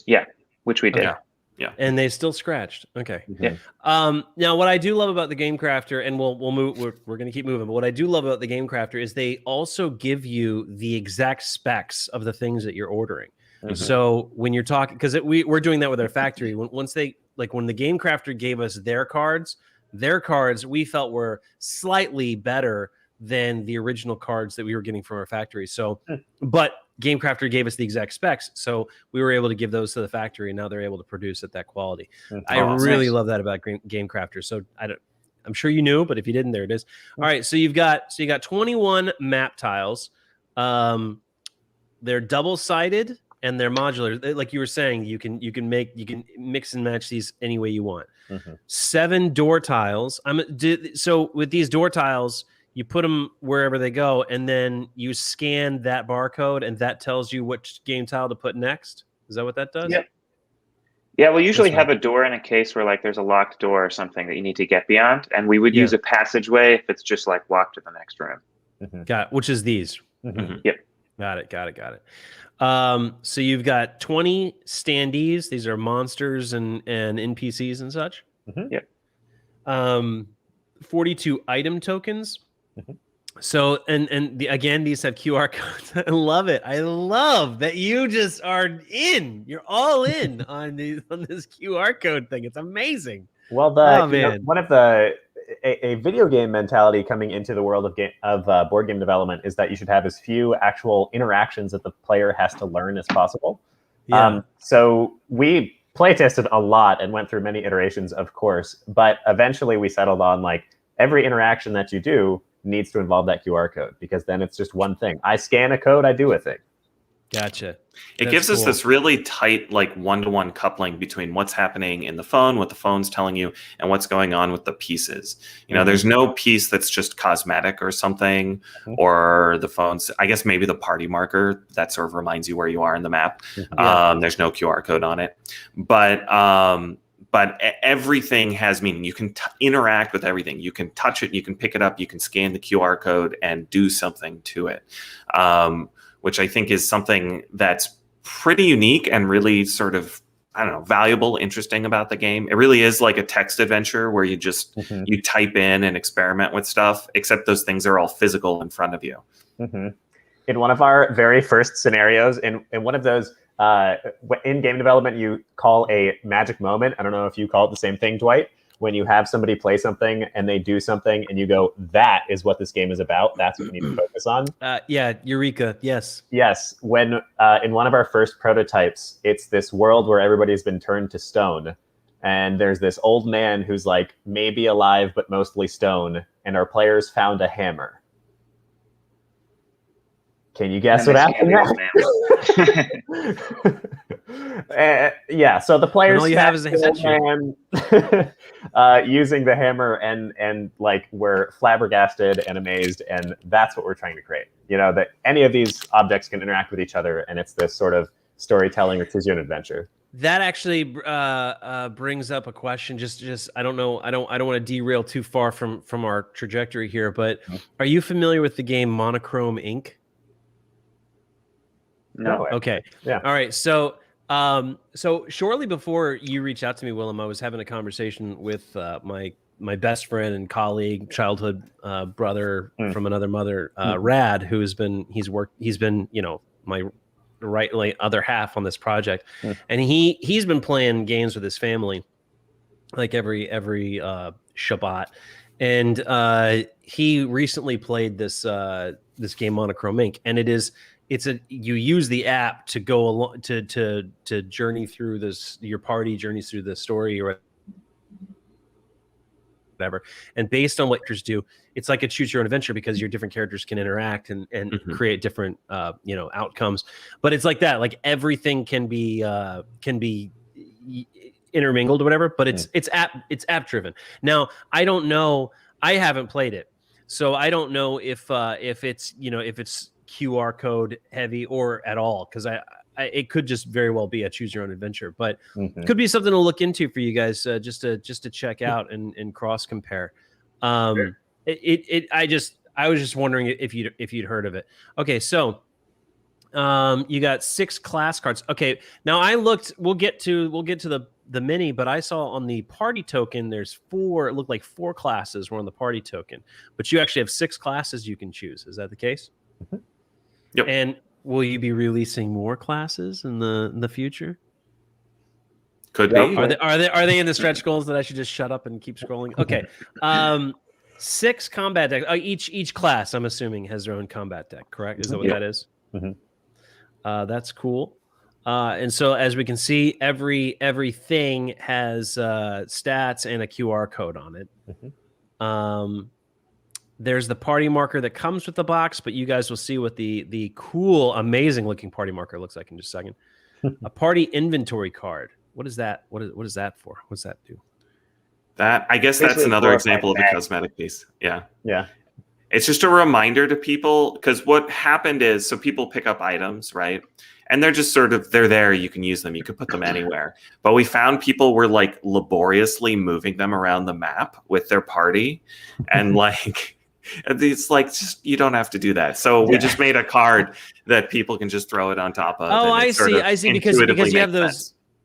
S3: Yeah, which we did.
S4: Okay. Yeah.
S2: And they still scratched. Okay.
S3: Yeah.
S2: Now, what I do love about the Game Crafter, and we'll move. We're going to keep moving. But what I do love about the Game Crafter is they also give you the exact specs of the things that you're ordering. So when you're talking, because we're doing that with our factory. When the Game Crafter gave us their cards we felt were slightly better than the original cards that we were getting from our factory. So, but Game Crafter gave us the exact specs, so we were able to give those to the factory, and now they're able to produce at that quality. I really love that about Game Crafter. So I'm sure you knew, but if you didn't, there it is. All right, so you got 21 map tiles. They're double-sided and they're modular. Like you were saying, you can mix and match these any way you want. 7 door tiles. So with these door tiles, you put them wherever they go, and then you scan that barcode, and that tells you which game tile to put next. Is that what that does?
S3: Yeah. Yeah, we'll usually have a door in a case where, like, there's a locked door or something that you need to get beyond, and we would use a passageway if it's just, like, walk to the next room.
S2: Got it, which is these.
S3: Yep.
S2: Got it. So you've got 20 standees. These are monsters and NPCs and such.
S3: Yep.
S2: 42 item tokens. So again, these have QR codes. I love it. I love that you just are in. You're all in on this QR code thing. It's amazing.
S5: Well, one of a video game mentality coming into the world of board game development is that you should have as few actual interactions that the player has to learn as possible. So we play tested a lot and went through many iterations, of course, but eventually we settled on, like, every interaction that you do needs to involve that QR code, because then it's just one thing. I scan a code, I do a thing.
S2: Gotcha.
S4: It gives us this really tight, like, one-to-one coupling between what's happening in the phone, what the phone's telling you, and what's going on with the pieces. There's no piece that's just cosmetic or something, or the phone's, I guess maybe the party marker that sort of reminds you where you are in the map. There's no QR code on it. But everything has meaning. You can interact with everything. You can touch it, you can pick it up, you can scan the QR code and do something to it, which I think is something that's pretty unique and really sort of, I don't know, valuable, interesting about the game. It really is like a text adventure where you just you type in and experiment with stuff, except those things are all physical in front of you.
S5: In one of our very first scenarios, in one of those, in game development, you call a magic moment. I don't know if you call it the same thing, Dwight. When you have somebody play something and they do something and you go, that is what this game is about. That's what we need to focus on.
S2: Eureka. Yes.
S5: Yes. When in one of our first prototypes, it's this world where everybody's been turned to stone. And there's this old man who's, like, maybe alive, but mostly stone. And our players found a hammer. Can you guess what happened? Yeah, so the players
S2: all you have is a
S5: hand, using the hammer, and like we're flabbergasted and amazed, and that's what we're trying to create. You know, that any of these objects can interact with each other, and it's this sort of storytelling or choose your own adventure.
S2: That actually brings up a question. Just I don't know. I don't want to derail too far from our trajectory here. But are you familiar with the game Monochrome Inc.?
S3: No.
S2: Okay.
S5: Yeah.
S2: All right. So so shortly before you reached out to me, Willem, I was having a conversation with my best friend and colleague, childhood brother from another mother, Rad, who's been he's been my right other half on this project, and he's been playing games with his family like every Shabbat, and he recently played this game Monochrome Inc., and you use the app to go along to journey through this, your party journeys through the story or whatever, and based on what characters do, it's like a choose your own adventure because your different characters can interact and create different outcomes. But it's like that, like everything can be intermingled or whatever, but it's app driven. Now I don't know, I haven't played it, so I don't know if it's if it's QR code heavy or at all, because it could just very well be a choose your own adventure, but could be something to look into for you guys, just to check out and cross compare. I was just wondering if you'd heard of it. Okay, so you got 6 class cards. Okay, now I looked. We'll get to the mini, but I saw on the party token there's 4. It looked like 4 classes were on the party token, but you actually have 6 classes you can choose. Is that the case?
S4: Yep.
S2: And will you be releasing more classes in the future?
S4: Could be.
S2: Are they in the stretch goals that I should just shut up and keep scrolling? Okay. 6 combat decks. Each class, I'm assuming, has their own combat deck, correct? Is that what that is? That's cool. And so as we can see, everything has stats and a QR code on it. There's the party marker that comes with the box, but you guys will see what the cool, amazing looking party marker looks like in just a second. A party inventory card. What is that? What is that for? What's that do?
S4: That, I guess that's another example of a cosmetic piece. Yeah. Yeah. It's just a reminder to people, because what happened is, so people pick up items, right? And they're just they're there. You can use them. You can put them anywhere. But we found people were like laboriously moving them around the map with their party. And like, it's like, just, you don't have to do that. So we just made a card that people can just throw it on top of.
S2: Oh, I see. Because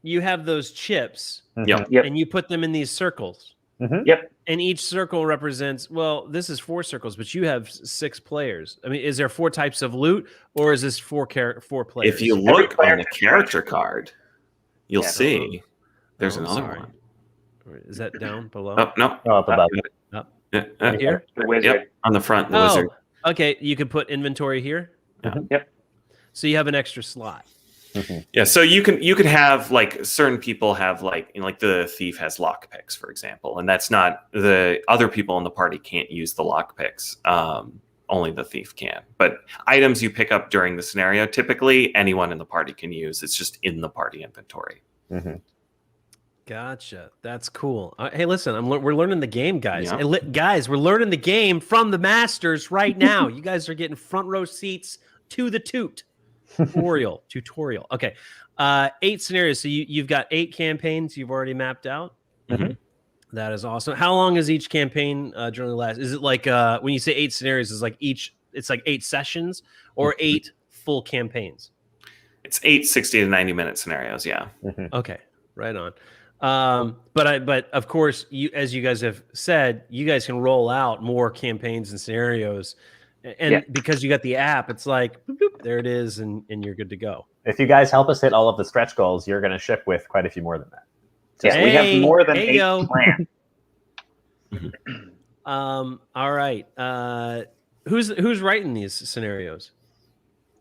S2: you have those chips.
S4: Yep.
S2: And you put them in these circles.
S3: Yep.
S2: And each circle represents, well, this is 4 circles, but you have 6 players. I mean, is there 4 types of loot, or is this 4 players?
S4: If you look on the character card, you'll see there's another one.
S2: Is that down below?
S4: Oh, no.
S5: Oh, up above.
S2: Right here?
S3: The wizard.
S4: Yep. On the front, the wizard.
S2: Okay. You could put inventory here.
S3: Yep.
S2: So you have an extra slot.
S4: Yeah, so you can have, like, certain people have, like, like the thief has lock picks, for example, and that's not, the other people in the party can't use the lock picks. Only the thief can. But items you pick up during the scenario, typically anyone in the party can use. It's just in the party inventory.
S2: Gotcha. That's cool. Hey, listen, we're learning the game, guys.
S4: Yeah.
S2: Hey, guys, we're learning the game from the masters right now. You guys are getting front row seats to the tutorial. Okay. 8 scenarios. So you've got 8 campaigns you've already mapped out. That is awesome. How long is each campaign generally last? Is it like when you say 8 scenarios, is like it's like 8 sessions or 8 full campaigns?
S4: It's 8 60 to 90 minute scenarios. Yeah.
S2: Okay. Right on. But of course, as you guys have said, you guys can roll out more campaigns and scenarios. And because you got the app, it's like, boop, boop, there it is, and you're good to go.
S5: If you guys help us hit all of the stretch goals, you're going to ship with quite a few more than that.
S3: Yeah, we have more than 8 planned.
S2: All right. Who's writing these scenarios?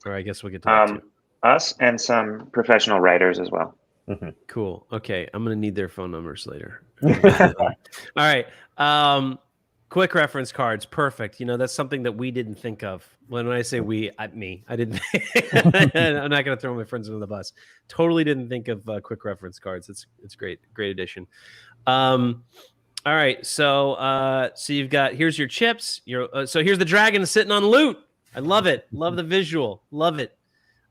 S2: Or I guess we'll get to that too.
S3: Us and some professional writers as well.
S2: Cool. Okay, I'm going to need their phone numbers later. All right. Quick reference cards, perfect. You know, that's something that we didn't think of. When I say we, I didn't. I'm not going to throw my friends under the bus. Totally didn't think of quick reference cards. It's great addition. All right, so you've got, here's your chips. So here's the dragon sitting on loot. I love it. Love the visual. Love it.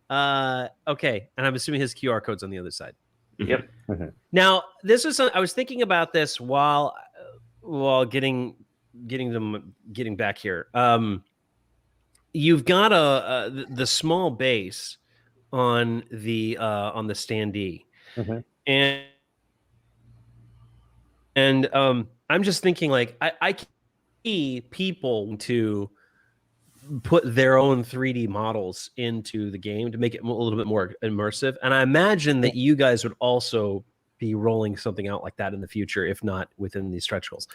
S2: Okay, and I'm assuming his QR code's on the other side.
S3: Yep.
S2: Now, this was I was thinking about this while getting back here. You've got the small base on the standee, and I'm just thinking, like, I can see people to put their own 3D models into the game to make it a little bit more immersive, and I imagine that you guys would also be rolling something out like that in the future, if not within these stretch goals.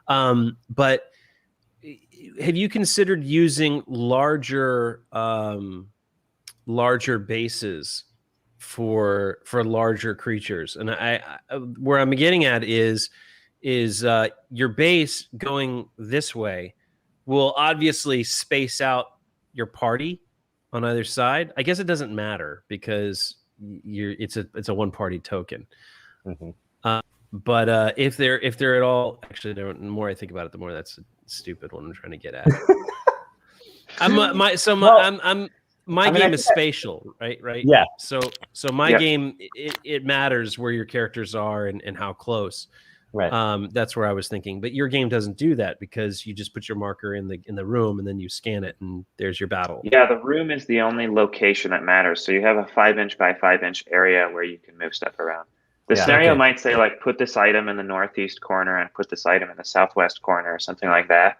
S2: But have you considered using larger bases for larger creatures? And I where I'm getting at is your base going this way will obviously space out your party on either side. I guess it doesn't matter because it's a one party token. But if they're at all, actually, the more I think about it, the more that's a stupid one I'm trying to get at. My game is spatial, right?
S5: Yeah.
S2: So my game, it matters where your characters are and how close. Right. That's where I was thinking. But your game doesn't do that because you just put your marker in the room and then you scan it and there's your battle.
S3: Yeah, the room is the only location that matters. So you have a 5-inch by 5-inch area where you can move stuff around. The scenario might say, like, put this item in the northeast corner and put this item in the southwest corner or something like that.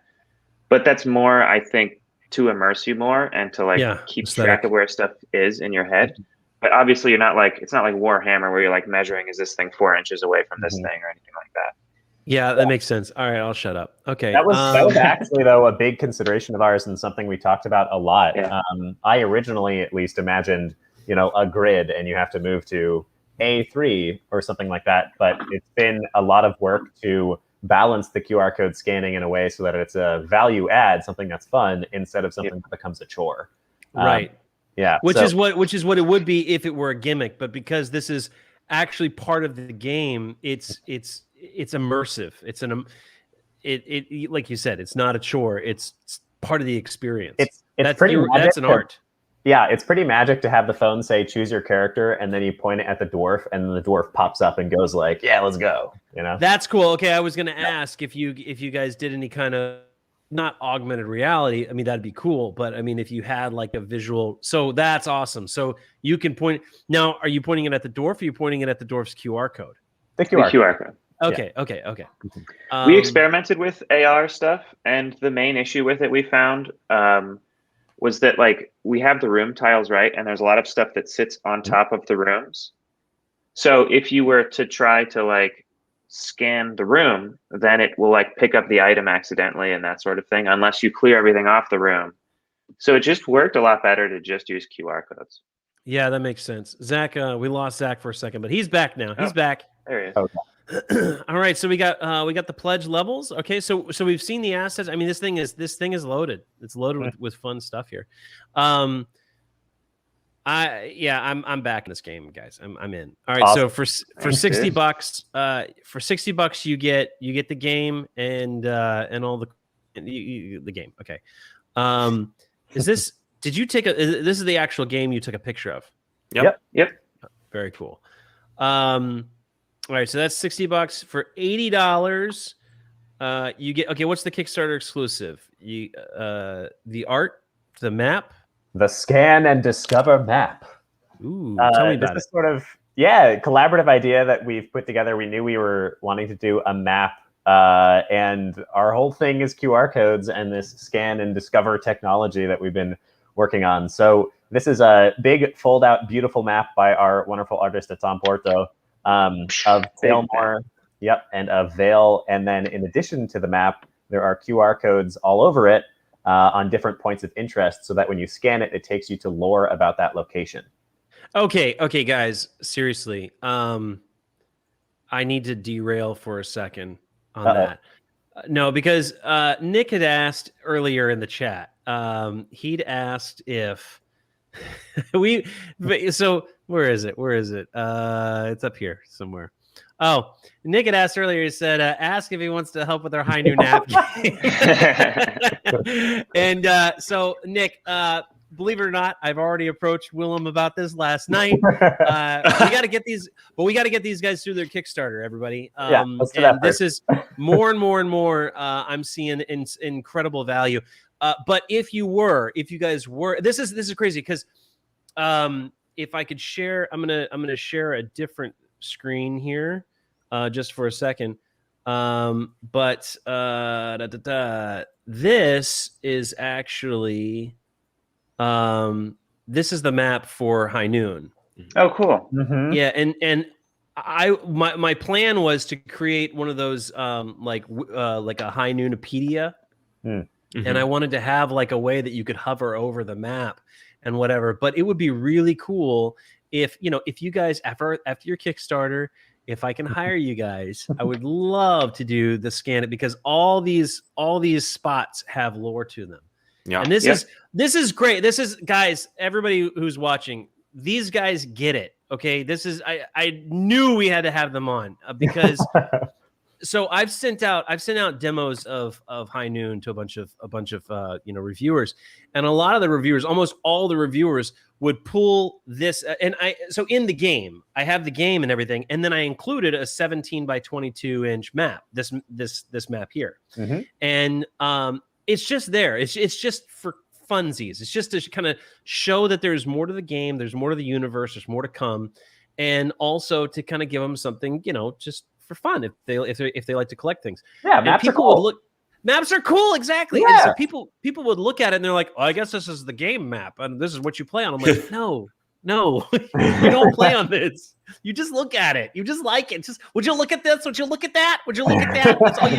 S3: But that's more, I think, to immerse you more and to keep track of where stuff is in your head. But obviously, you're not like, it's not like Warhammer where you're like measuring, is this thing 4 inches away from this thing or anything like that.
S2: Yeah, that makes sense. All right, I'll shut up. Okay.
S5: That was actually, though, a big consideration of ours and something we talked about a lot. Yeah. I originally, at least, imagined, a grid and you have to move to A3 or something like that. But it's been a lot of work to balance the QR code scanning in a way so that it's a value add, something that's fun, instead of something that becomes a chore.
S2: Right.
S5: Yeah.
S2: Which is what it would be if it were a gimmick, but because this is actually part of the game, it's immersive. It's it like you said, it's not a chore. It's part of the experience. That's an art.
S5: Yeah, it's pretty magic to have the phone say choose your character, and then you point it at the dwarf, and then the dwarf pops up and goes like, "Yeah, let's go."
S2: That's cool. Okay, I was going to ask if you guys did any kind of, not augmented reality. I mean, that'd be cool, but I mean, if you had like a visual, so that's awesome. So you can point. Now, are you pointing it at the dwarf? Or are you pointing it at the dwarf's QR code?
S5: The QR code.
S2: Okay.
S3: We experimented with AR stuff, and the main issue with it we found was that, like, we have the room tiles, right? And there's a lot of stuff that sits on top of the rooms. So if you were to try to, like, scan the room, then it will, like, pick up the item accidentally and that sort of thing, unless you clear everything off the room. So it just worked a lot better to just use QR codes.
S2: Yeah, that makes sense. Zach, we lost Zach for a second, but he's back now. He's back.
S3: There he is.
S5: Okay.
S2: All right, so we got the pledge levels. Okay, so we've seen the assets. I mean, this thing is loaded. It's loaded with fun stuff here. I'm back in this game, guys. I'm in. All right, awesome. So for $60, you get the game and all the game. Okay. Is this? Did you take this is the actual game you took a picture of?
S3: Yep.
S2: Very cool. All right, so that's $60 for $80. You get, okay, what's the Kickstarter exclusive? You the art, the map,
S5: the scan and discover map.
S2: Ooh, tell me about
S5: this is sort of collaborative idea that we've put together. We knew we were wanting to do a map, and our whole thing is QR codes and this scan and discover technology that we've been working on. So this is a big fold-out, beautiful map by our wonderful artist at Taelmoor. Of Taelmoor, and of Vale. And then in addition to the map, there are QR codes all over it on different points of interest, so that when you scan it, it takes you to lore about that location.
S2: Okay, guys, seriously. I need to derail for a second on that. No, because Nick had asked earlier in the chat. He'd asked if so where is it? Where is it? It's up here somewhere. Oh, Nick had asked earlier. He said, "Ask if he wants to help with our High Noon nap game." And so, Nick, believe it or not, I've already approached Willem about this last night. We got to get these, but we got to get these guys through their Kickstarter. Everybody,
S5: let's do that
S2: and this is more and more and more. I'm seeing incredible value. But if you guys were, this is crazy because if I could share, I'm gonna share a different screen here just for a second. This is actually this is the map for High Noon.
S3: Oh, cool.
S5: Mm-hmm.
S2: Yeah, and my plan was to create one of those like a High Noonopedia. And I wanted to have like a way that you could hover over the map and whatever. But it would be really cool if you guys after your Kickstarter, if I can hire you guys, I would love to do the scan it, because all these spots have lore to them.
S4: Yeah.
S2: And this is great. This is, guys, everybody who's watching, these guys get it. Okay. This is I knew we had to have them on because so I've sent out demos of High Noon to a bunch of reviewers, and a lot of the reviewers, almost all the reviewers, would pull this. And so in the game, I have the game and everything, and then I included a 17 by 22 inch map. This map here, and it's just there. It's just for funsies. It's just to kind of show that there's more to the game, there's more to the universe, there's more to come, and also to kind of give them something, just for fun if they like to collect things.
S5: Yeah,
S2: maps are cool. Maps are cool, exactly.
S5: Yeah.
S2: And so people would look at it and they're like, "Oh, I guess this is the game map, and this is what you play on." I'm like, no, you don't play on this. You just look at it. You just like it. Just, would you look at this? Would you look at that? Would you look at that? That's all you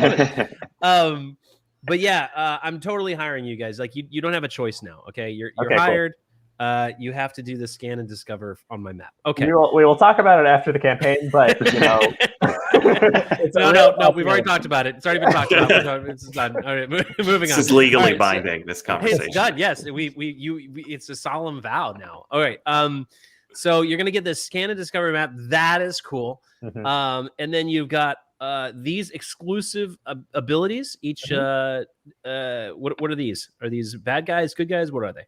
S2: do. But yeah, I'm totally hiring you guys. Like you don't have a choice now. Okay, you're hired. Cool. You have to do the scan and discover on my map. Okay, we
S5: will talk about it after the campaign, but
S2: no, we've already talked about it. It's already been talked about. It's done. All right, moving on.
S4: This is legally binding. This conversation.
S2: It's done. Yes, it's a solemn vow now. All right. So you're gonna get this scan and discover map. That is cool. And then you've got these exclusive abilities. Each what are these? Are these bad guys, good guys? What are they?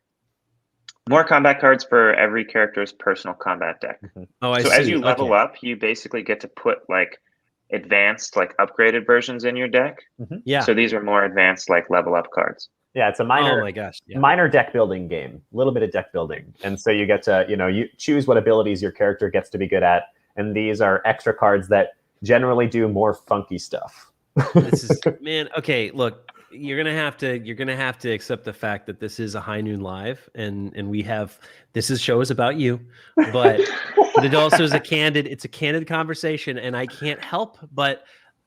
S3: More combat cards for every character's personal combat deck.
S2: Oh, I see.
S3: So as you level up, you basically get to put like advanced, like upgraded versions in your deck.
S2: Yeah.
S3: So these are more advanced, like level up cards.
S5: Yeah, it's a minor.
S2: Oh my gosh. Yeah.
S5: Minor deck building game. A little bit of deck building, and so you get to you choose what abilities your character gets to be good at, and these are extra cards that generally do more funky stuff.
S2: This is, man. Okay, look. You're gonna have to accept the fact that this is a High Noon Live, and this show is about you, but it also is a candid conversation, and I can't help but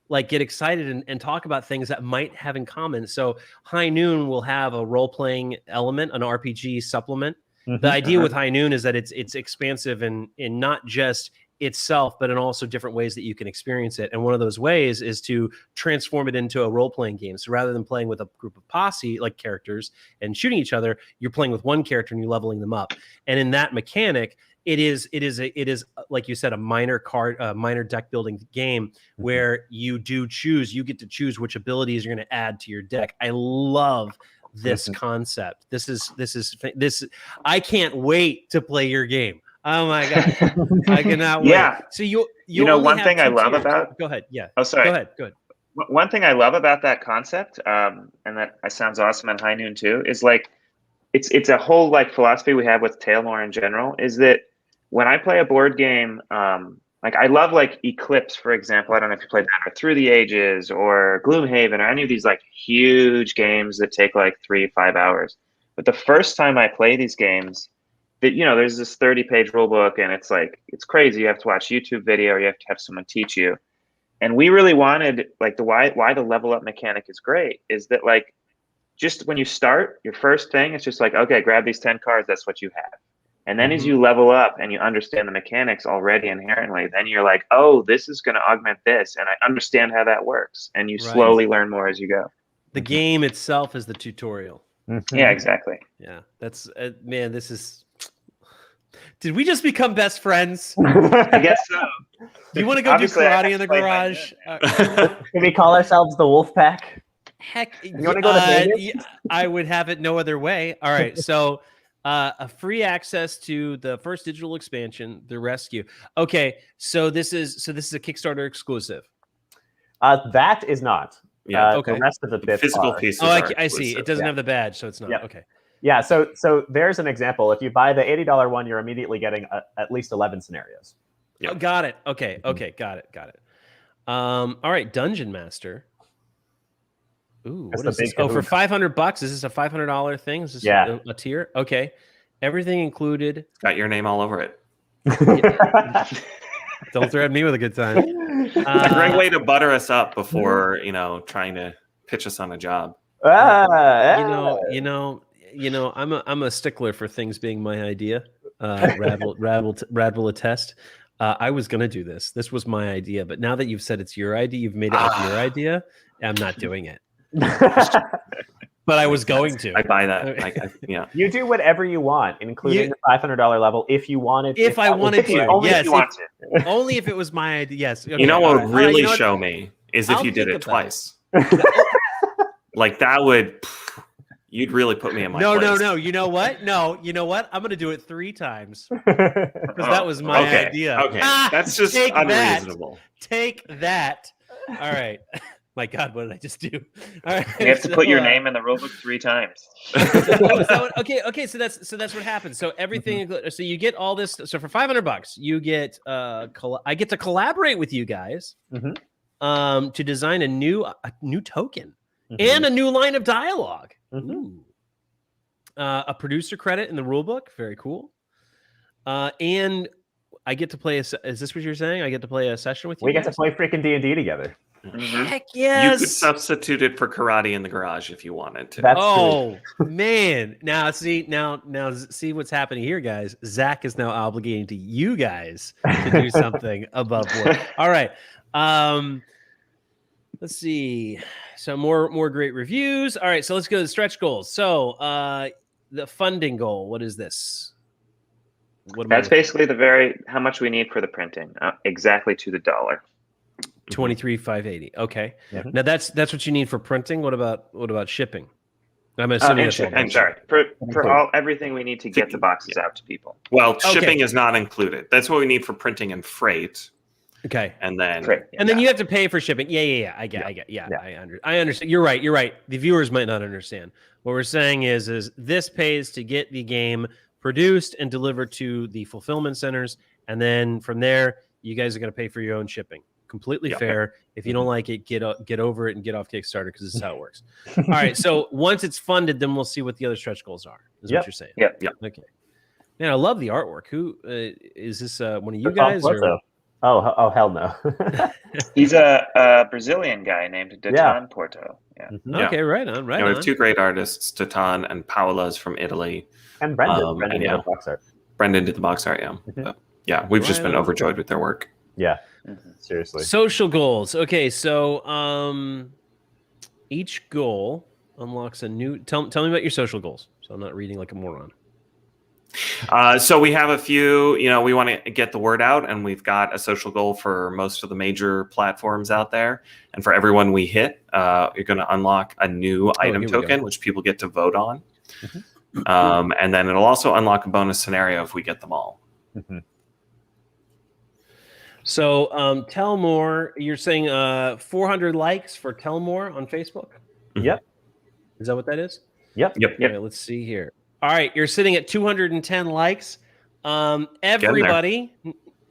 S2: like get excited and talk about things that might have in common. So High Noon will have a role-playing element, an RPG supplement. The idea with High Noon is that it's expansive in not just itself, but in also different ways that you can experience it. And one of those ways is to transform it into a role-playing game. So rather than playing with a group of posse like characters and shooting each other, you're playing with one character and you're leveling them up. And in that mechanic, it is like you said, a minor deck building game where you get to choose which abilities you're going to add to your deck. I love this concept. This I can't wait to play your game. Oh my god, I cannot wait.
S3: Yeah.
S2: So you
S3: one thing I love about.
S2: Go ahead. Yeah.
S3: Oh, sorry.
S2: Go ahead.
S3: One thing I love about that concept, and that sounds awesome in High Noon too, is like it's a whole like philosophy we have with Taelmoor in general. Is that when I play a board game, like I love like Eclipse, for example. I don't know if you played that, or Through the Ages, or Gloomhaven, or any of these like huge games that take like 3-5 hours. But the first time I play these games, that there's this 30-page rule book, and it's crazy. You have to watch YouTube video, you have to have someone teach you. And we really wanted like why the level up mechanic is great is that like just when you start your first thing, it's just like, okay, grab these 10 cards, that's what you have. And then as you level up and you understand the mechanics already inherently, then you're like, oh, this is going to augment this. And I understand how that works. And you slowly learn more as you go.
S2: The game itself is the tutorial.
S3: Yeah, exactly.
S2: Yeah, that's man. This is. Did we just become best friends?
S3: I guess so.
S2: Do you want to go do karate in the garage?
S5: Can we call ourselves the Wolf Pack?
S2: Heck,
S5: you want to go to Vegas?
S2: I would have it no other way. All right, so a free access to the first digital expansion, The Rescue. Okay, so this is a Kickstarter exclusive.
S5: That is not.
S2: Yeah. Okay.
S5: The rest of the bits
S4: physical
S5: are.
S4: pieces.
S2: Oh, I see. It doesn't have the badge, so it's not.
S5: Yep.
S2: Okay.
S5: Yeah. So there's an example. If you buy the $80 one, you're immediately getting at least 11 scenarios.
S2: Yep. Oh, got it. Okay. Got it. All right, Dungeon Master. Ooh, what is this? Oh, for $500? Is this a $500 thing? Is this a tier? Okay. Everything included.
S4: It's got your name all over it.
S2: Don't threaten me with a good time.
S4: It's a great way to butter us up before, trying to pitch us on a job.
S2: You know, I'm a stickler for things being my idea. Rad will attest. I was gonna do this. This was my idea, but now that you've said it's your idea, you've made it like your idea. I'm not doing it. But I was going to.
S4: I buy that. Yeah.
S5: You do whatever you want, including the $500 level, if you wanted.
S2: If I wanted to,
S3: only
S2: yes.
S3: If you want to.
S2: Only if it was my idea. Yes. Okay,
S4: you know what would really
S2: right,
S4: show me is if
S2: I'll
S4: you did
S2: think
S4: it
S2: about
S4: twice. Like that would. You'd really put me in my place.
S2: No. You know what? No. You know what? I'm going to do it 3 times because that was my idea.
S4: Okay. That's just unreasonable.
S2: Take that. All right. My God, what did I just do? All right.
S3: You have to put your name in the rulebook 3 times.
S2: Okay. So that's what happens. So everything. So you get all this. So for $500, you get. I get to collaborate with you guys. To design a new token and a new line of dialogue. A producer credit in the rulebook. Very cool. And I get to play. Is this what you're saying? I get to play a session with you.
S5: We get to play freaking D&D together.
S2: Heck yes!
S4: You could substitute it for karate in the garage if you wanted to.
S5: That's
S2: man! Now see what's happening here, guys. Zach is now obligating to you guys to do something above board. All right. Let's see. So more great reviews. All right. So let's go to the stretch goals. So the funding goal. What is this?
S3: That's basically how much we need for the printing, exactly to the dollar.
S2: $23,580. Okay. Yeah. Now that's what you need for printing. What about shipping? I'm assuming.
S3: I'm sorry. For everything we need to get the boxes out to people.
S4: Well, shipping is not included. That's what we need for printing and freight.
S2: Okay.
S4: And then
S2: then you have to pay for shipping. Yeah. I get. Yeah. I understand. You're right. The viewers might not understand. What we're saying is this pays to get the game produced and delivered to the fulfillment centers, and then from there, you guys are going to pay for your own shipping. Completely fair. If you don't like it, get over it and get off Kickstarter because this is how it works. All right. So once it's funded, then we'll see what the other stretch goals are. Is what you're saying?
S3: Yeah.
S2: Okay. Man, I love the artwork. Who is this? One of you guys? Or?
S5: Oh, hell no.
S3: He's a Brazilian guy named Datan Porto. Yeah.
S2: Okay, right on.
S4: We have 2 great artists, Datan and Paola's from Italy.
S5: And Brendan. Brendan did the box art.
S4: Brendan did the box art, yeah. We've just been overjoyed with their work.
S5: Yeah. Seriously.
S2: Social goals. Okay, so each goal unlocks a new. Tell me about your social goals. So I'm not reading like a moron.
S4: So we have a few. We want to get the word out, and we've got a social goal for most of the major platforms out there. And for everyone we hit, you're going to unlock a new item token, which people get to vote on. And then it'll also unlock a bonus scenario if we get them all.
S2: So Taelmoor, you're saying 400 likes for Taelmoor on Facebook?
S5: Yep.
S2: Is that what that is?
S5: Yep.
S2: Okay, let's see here. All right, you're sitting at 210 likes. Everybody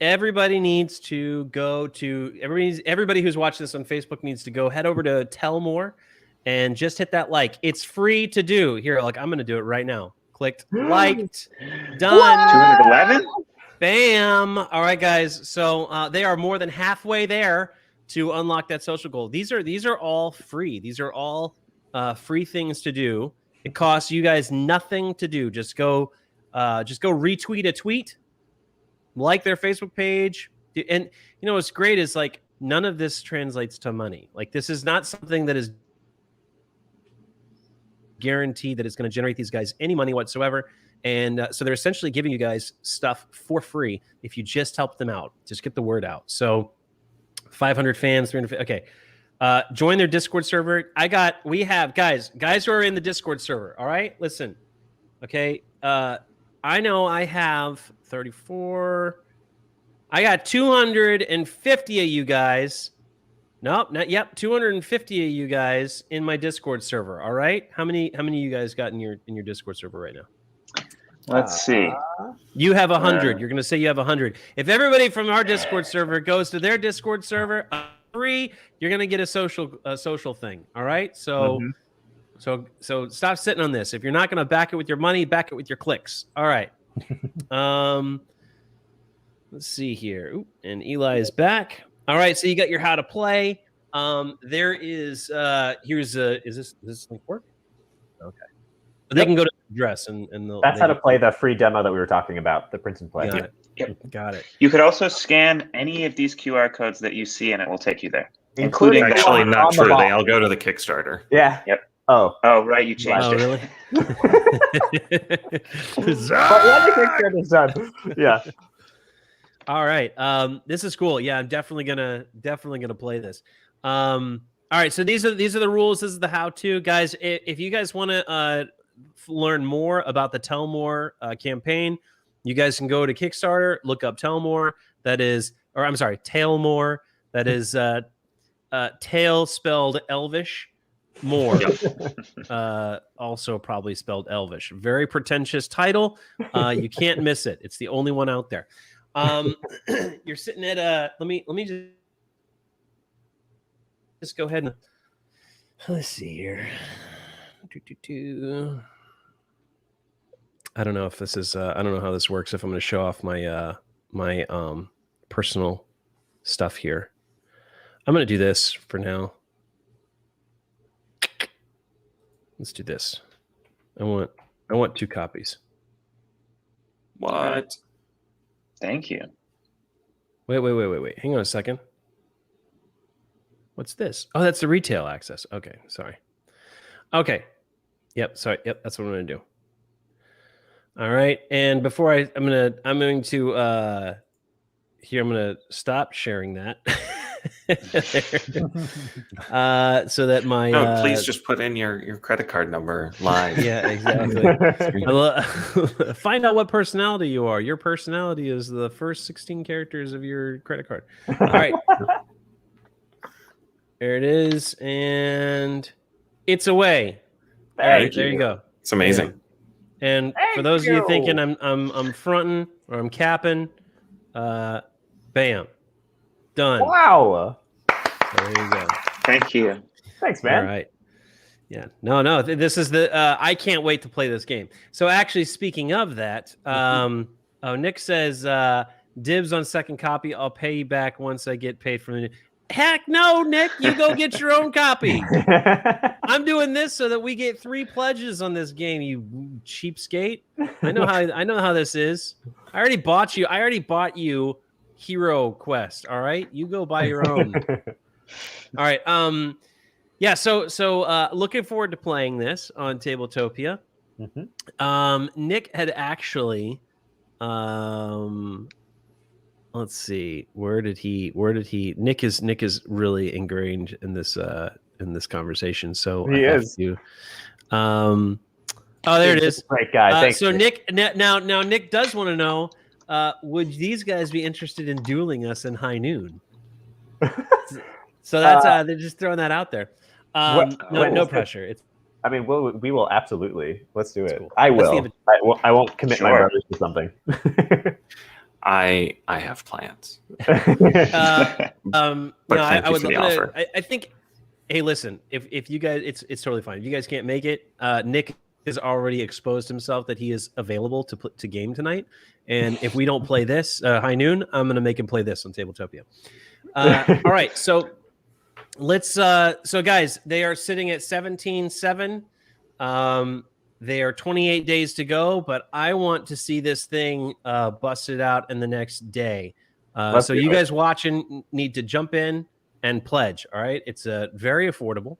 S2: needs to go to everybody who's watching this on Facebook needs to go head over to Taelmoor and just hit that like. It's free to do. Here, I'm going to do it right now. Clicked, liked, done.
S3: 211?
S2: Bam. All right, guys. So they are more than halfway there to unlock that social goal. These are all free. These are all free things to do. It costs you guys nothing to do. Just go just go retweet a tweet, like their Facebook page. And you know what's great is like none of this translates to money. Like this is not something that is guaranteed that it's going to generate these guys any money whatsoever. And so they're essentially giving you guys stuff for free if you just help them out. Just get the word out. So 500 fans, 300. Okay. Join their Discord server. We have guys who are in the Discord server. All right. Listen. Okay. I know I have 34. I got 250 of you guys. Nope, not yep. 250 of you guys in my Discord server. All right. How many of you guys got in your Discord server right now?
S3: Let's see.
S2: You have 100. You're gonna say you have 100. If everybody from our Discord server goes to their Discord server, free, you're gonna get a social thing. All right. So so stop sitting on this. If you're not gonna back it with your money, back it with your clicks. All right. Let's see here. Ooh, and Eli is back. All right, so you got your how to play. There is is this link work? Okay. But they can go to the address and
S5: that's how to play the free demo that we were talking about, the print and play.
S2: Got it.
S3: You could also scan any of these QR codes that you see, and it will take you there,
S5: Including
S4: Actually, not
S5: on the
S4: true.
S5: ball.
S4: They all go to the Kickstarter.
S5: Yeah.
S3: Yep.
S5: Oh,
S3: right. You changed it.
S2: Really?
S5: but when the Kickstarter's done, yeah.
S2: All right. This is cool. Yeah, I'm definitely gonna play this. All right. So these are the rules. This is the how-to, guys. If you guys want to learn more about the Taelmoor campaign, you guys can go to Kickstarter, look up Taelmoor. Taelmoor. That is tail spelled Elvish. More. Also probably spelled Elvish. Very pretentious title. You can't miss it. It's the only one out there. You're sitting at let me just go ahead and let's see here. I don't know if this is I don't know how this works, if I'm going to show off my my personal stuff here. I'm going to do this for now. Let's do this. I want 2 copies.
S4: What?
S3: Thank you.
S2: Wait. Hang on a second. What's this? Oh, that's the retail access. Okay, sorry. Okay. Yep, sorry. Yep, that's what I'm going to do. All right. And before I'm going to stop sharing that. So that my
S4: please just put in your credit card number live.
S2: Yeah, exactly. Find out what personality you are. Your personality is the first 16 characters of your credit card. All right. There it is, and it's away. All right, there you go.
S4: It's amazing.
S2: Yeah. And for those of you thinking I'm fronting or I'm capping, bam, done.
S5: Wow.
S2: There you go.
S3: Thank you.
S5: Thanks, man.
S2: All right. Yeah. No. This is the. I can't wait to play this game. So actually, speaking of that, Nick says dibs on second copy. I'll pay you back once I get paid from the. Heck no, Nick. You go get your own copy. I'm doing this so that we get 3 pledges on this game. You cheapskate. I know how this is. I already bought you Hero Quest. All right, you go buy your own. All right. Yeah. So looking forward to playing this on Tabletopia. Nick had actually, let's see, where did he? Nick is really ingrained in this conversation. So
S5: he is.
S2: Oh, there it is.
S5: Great guy. Thanks.
S2: So Nick, now Nick does want to know, would these guys be interested in dueling us in High Noon? So that's they're just throwing that out there. No pressure.
S5: I mean, we will absolutely. Let's do it.
S2: Cool.
S5: I will. I won't commit my brothers to something.
S4: I have plans.
S2: I would
S4: for the
S2: love
S4: offer.
S2: I think. Hey, listen. If you guys, it's totally fine. If you guys can't make it, Nick has already exposed himself that he is available to game tonight. And if we don't play this High Noon, I'm going to make him play this on Tabletopia. All right, so let's. So guys, they are sitting at 17-7. They are 28 days to go, but I want to see this thing busted out in the next day. So you guys watching need to jump in and pledge. All right, it's very affordable,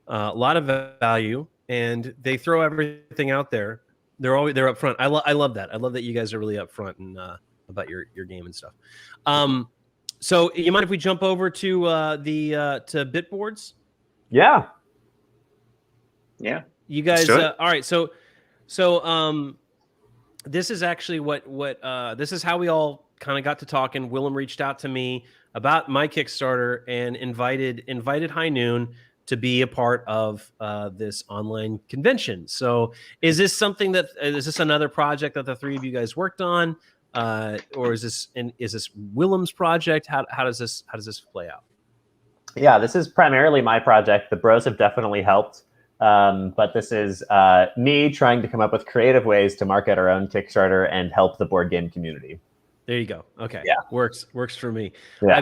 S2: a lot of value, and they throw everything out there. They're upfront. I love that. I love that you guys are really upfront and about your game and stuff. So you mind if we jump over to to Bitboards?
S5: Yeah.
S3: Yeah.
S2: You guys, all right. So this is actually what this is how we all kind of got to talking. Willem reached out to me about my Kickstarter and invited High Noon to be a part of this online convention. So is this something is this another project that the three of you guys worked on? Or is this Willem's project? How does this play out?
S5: Yeah, this is primarily my project. The bros have definitely helped. But this is me trying to come up with creative ways to market our own Kickstarter and help the board game community.
S2: There you go. Okay.
S5: Yeah.
S2: Works for me.
S5: Yeah.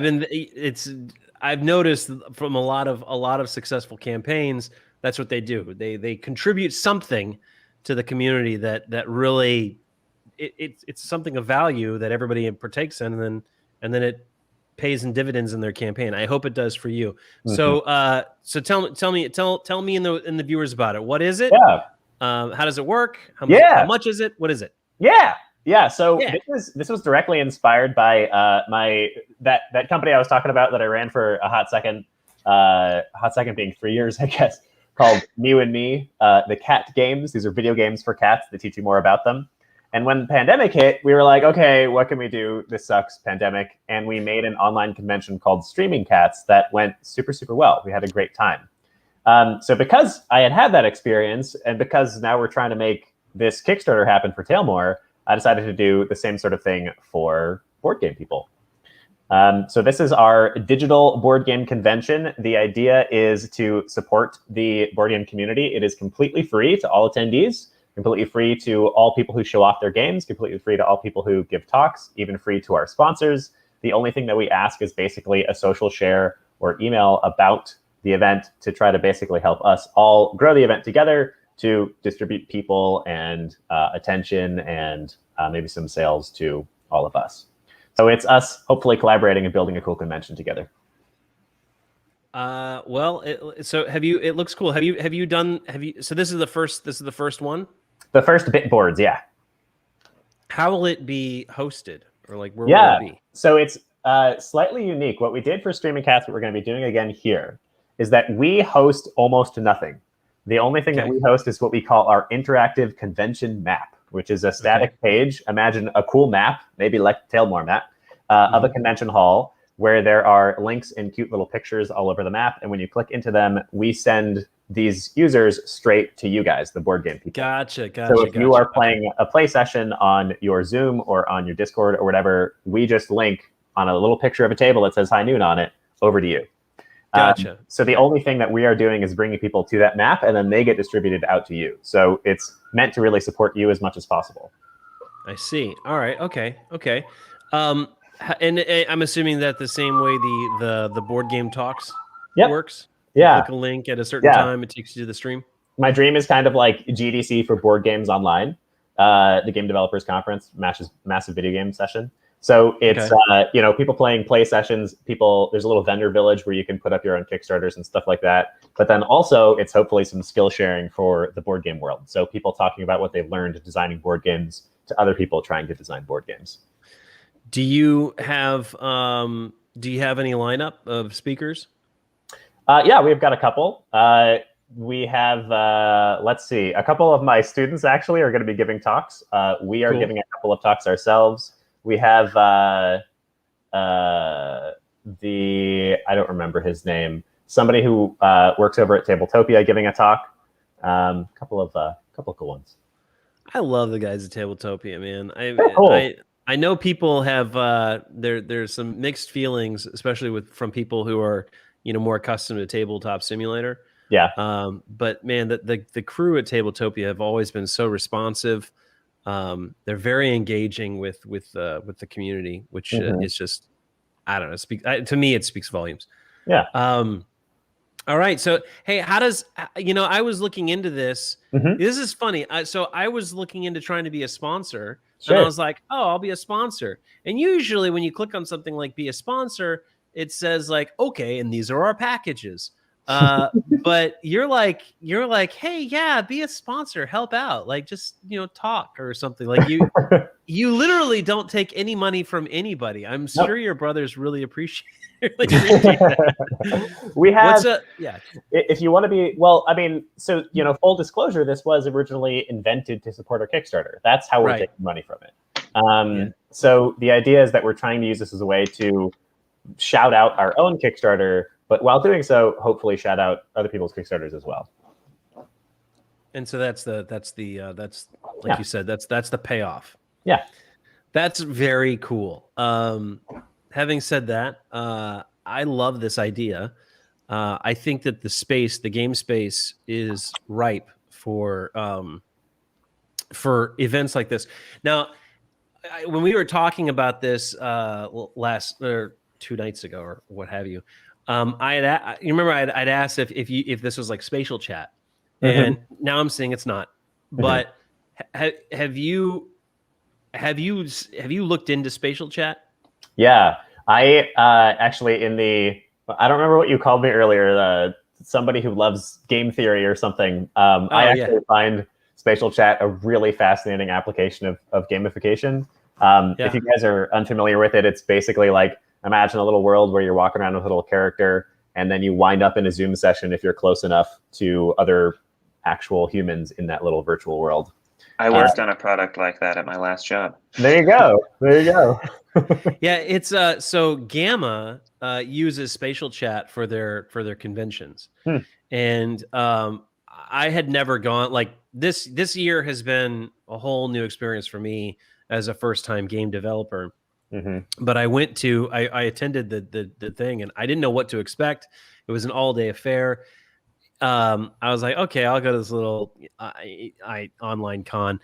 S2: I've noticed from a lot of successful campaigns, that's what they do. They contribute something to the community that really it's something of value that everybody partakes in, and then it pays in dividends in their campaign. I hope it does for you. Mm-hmm. So tell me in the viewers about it. What is it?
S5: Yeah.
S2: How does it work? How much is it? What is it?
S5: Yeah. So this was directly inspired by that company I was talking about that I ran for a hot second. Hot second being 3 years, I guess, called Mew and Me. The cat games. These are video games for cats that teach you more about them. And when the pandemic hit, we were like, okay, what can we do? This sucks, pandemic. And we made an online convention called Streaming Cats that went super, super well. We had a great time. So because I had that experience, and because now we're trying to make this Kickstarter happen for Taelmoor, I decided to do the same sort of thing for board game people. So this is our digital board game convention. The idea is to support the board game community. It is completely free to all attendees. Completely free to all people who show off their games, completely free to all people who give talks, even free to our sponsors. The only thing that we ask is basically a social share or email about the event to try to basically help us all grow the event together to distribute people and attention and maybe some sales to all of us. So it's us hopefully collaborating and building a cool convention together.
S2: So it looks cool. So this is the first one?
S5: The first Bitboards, yeah.
S2: How will it be hosted, or like where will it be?
S5: So it's slightly unique. What we did for Streaming Cats, what we're going to be doing again here, is that we host almost nothing. The only thing that we host is what we call our interactive convention map, which is a static page. Imagine a cool map, maybe like Taelmoor map, of a convention hall where there are links and cute little pictures all over the map. And when you click into them, we send these users straight to you guys, the board game people.
S2: Gotcha.
S5: So if you are playing a play session on your Zoom or on your Discord or whatever, we just link on a little picture of a table that says High Noon on it over to you.
S2: Gotcha.
S5: So the only thing that we are doing is bringing people to that map, and then they get distributed out to you. So it's meant to really support you as much as possible.
S2: I see. All right. Okay. And I'm assuming that the same way the board game talks works.
S5: Yeah.
S2: You click a link at a certain time, it takes you to the stream.
S5: My dream is kind of like GDC for board games online, the Game Developers Conference, massive video game session. So it's people playing play sessions. There's a little vendor village where you can put up your own Kickstarters and stuff like that. But then also it's hopefully some skill sharing for the board game world. So people talking about what they've learned designing board games to other people trying to design board games.
S2: Do you have any lineup of speakers?
S5: Yeah, we've got a couple. We have, let's see, a couple of my students actually are going to be giving talks. We are giving a couple of talks ourselves. We have I don't remember his name, somebody who works over at Tabletopia giving a talk. Couple of cool ones.
S2: I love the guys at Tabletopia, man.
S5: Cool.
S2: I know people have there's some mixed feelings, especially from people who are more accustomed to Tabletop Simulator.
S5: Yeah.
S2: But man, the crew at Tabletopia have always been so responsive. They're very engaging with the community, which is just, I don't know. To me, it speaks volumes.
S5: Yeah.
S2: All All right. So, hey, how does, I was looking into this.
S5: Mhm.
S2: This is funny. So I was looking into trying to be a sponsor, and I
S5: Sure.
S2: was like, oh, I'll be a sponsor. And usually when you click on something like be a sponsor, it says like, okay, and these are our packages. But you're like, hey, yeah, be a sponsor, help out, like just talk or something. Like you literally don't take any money from anybody. I'm sure your brothers really appreciate that.
S5: We have,
S2: yeah.
S5: if you want to be, well, I mean, so, full disclosure, this was originally invented to support our Kickstarter. That's how we're taking money from it. So the idea is that we're trying to use this as a way to shout out our own Kickstarter, but while doing so, hopefully shout out other people's Kickstarters as well.
S2: And so that's like you said, that's the payoff.
S5: Yeah.
S2: That's very cool. Having said that, I love this idea. I think that the game space is ripe for events like this. Now, when we were talking about this last or 2 nights ago or what have you, you remember I'd asked if this was like spatial chat, and now I'm saying it's not. But have you looked into spatial chat?
S5: Yeah, I actually I don't remember what you called me earlier. Somebody who loves game theory or something. I actually find spatial chat a really fascinating application of gamification. If you guys are unfamiliar with it, it's basically like, imagine a little world where you're walking around with a little character, and then you wind up in a Zoom session if you're close enough to other actual humans in that little virtual world.
S3: I worked on a product like that at my last job.
S5: There you go. There you go.
S2: Yeah, it's so Gamma uses spatial chat for their conventions, and I had never gone like this. This year has been a whole new experience for me as a first-time game developer. But I attended the thing, and I didn't know what to expect. It was an all-day affair. I was like, okay, I'll go to this little online con.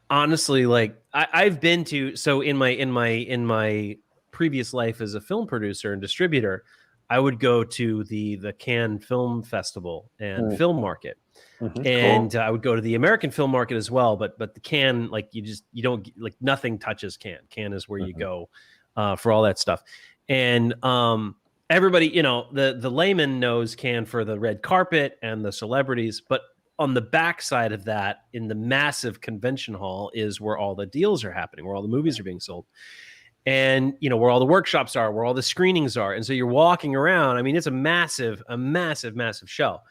S2: Honestly, like I've been to, so in my previous life as a film producer and distributor, I would go to the Cannes Film Festival and Film Market. And cool. I would go to the American Film Market as well, but the Cannes, like you don't like, nothing touches Cannes. Cannes is where you go for all that stuff. And everybody, the layman knows Cannes for the red carpet and the celebrities, but on the backside of that, in the massive convention hall, is where all the deals are happening, where all the movies are being sold. And where all the workshops are, where all the screenings are. And so you're walking around. I mean, it's a massive show.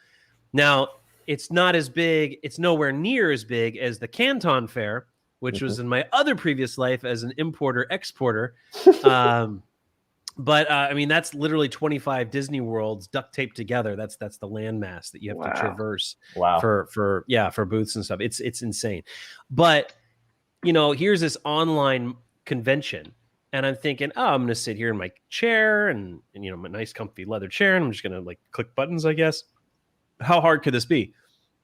S2: Now, it's not as big. It's nowhere near as big as the Canton Fair, which was in my other previous life as an importer-exporter. But I mean, that's literally 25 Disney Worlds duct taped together. That's the landmass that you have to traverse for booths and stuff. It's insane. But here's this online convention, and I'm thinking, oh, I'm going to sit here in my chair and my nice comfy leather chair, and I'm just going to like click buttons, I guess. How hard could this be?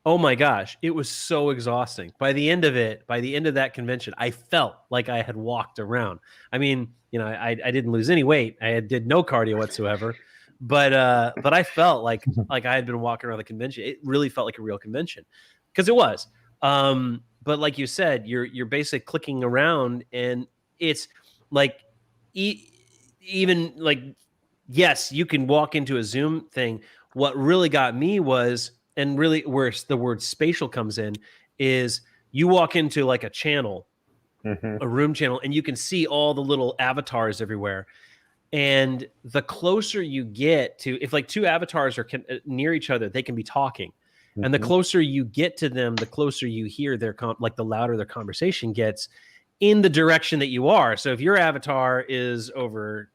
S2: Oh my gosh, it was so exhausting. By the end of that convention, I felt like I had walked around. I mean, I didn't lose any weight. I did no cardio whatsoever, but I felt like I had been walking around the convention. It really felt like a real convention, because it was. But like you said, you're basically clicking around, and it's like even like, yes, you can walk into a Zoom thing. What really got me was, and really where the word spatial comes in, is you walk into like a channel, a room channel, and you can see all the little avatars everywhere. And the closer you get to, if like two avatars are near each other, they can be talking. And the closer you get to them, the closer you hear their like the louder their conversation gets in the direction that you are. So if your avatar is over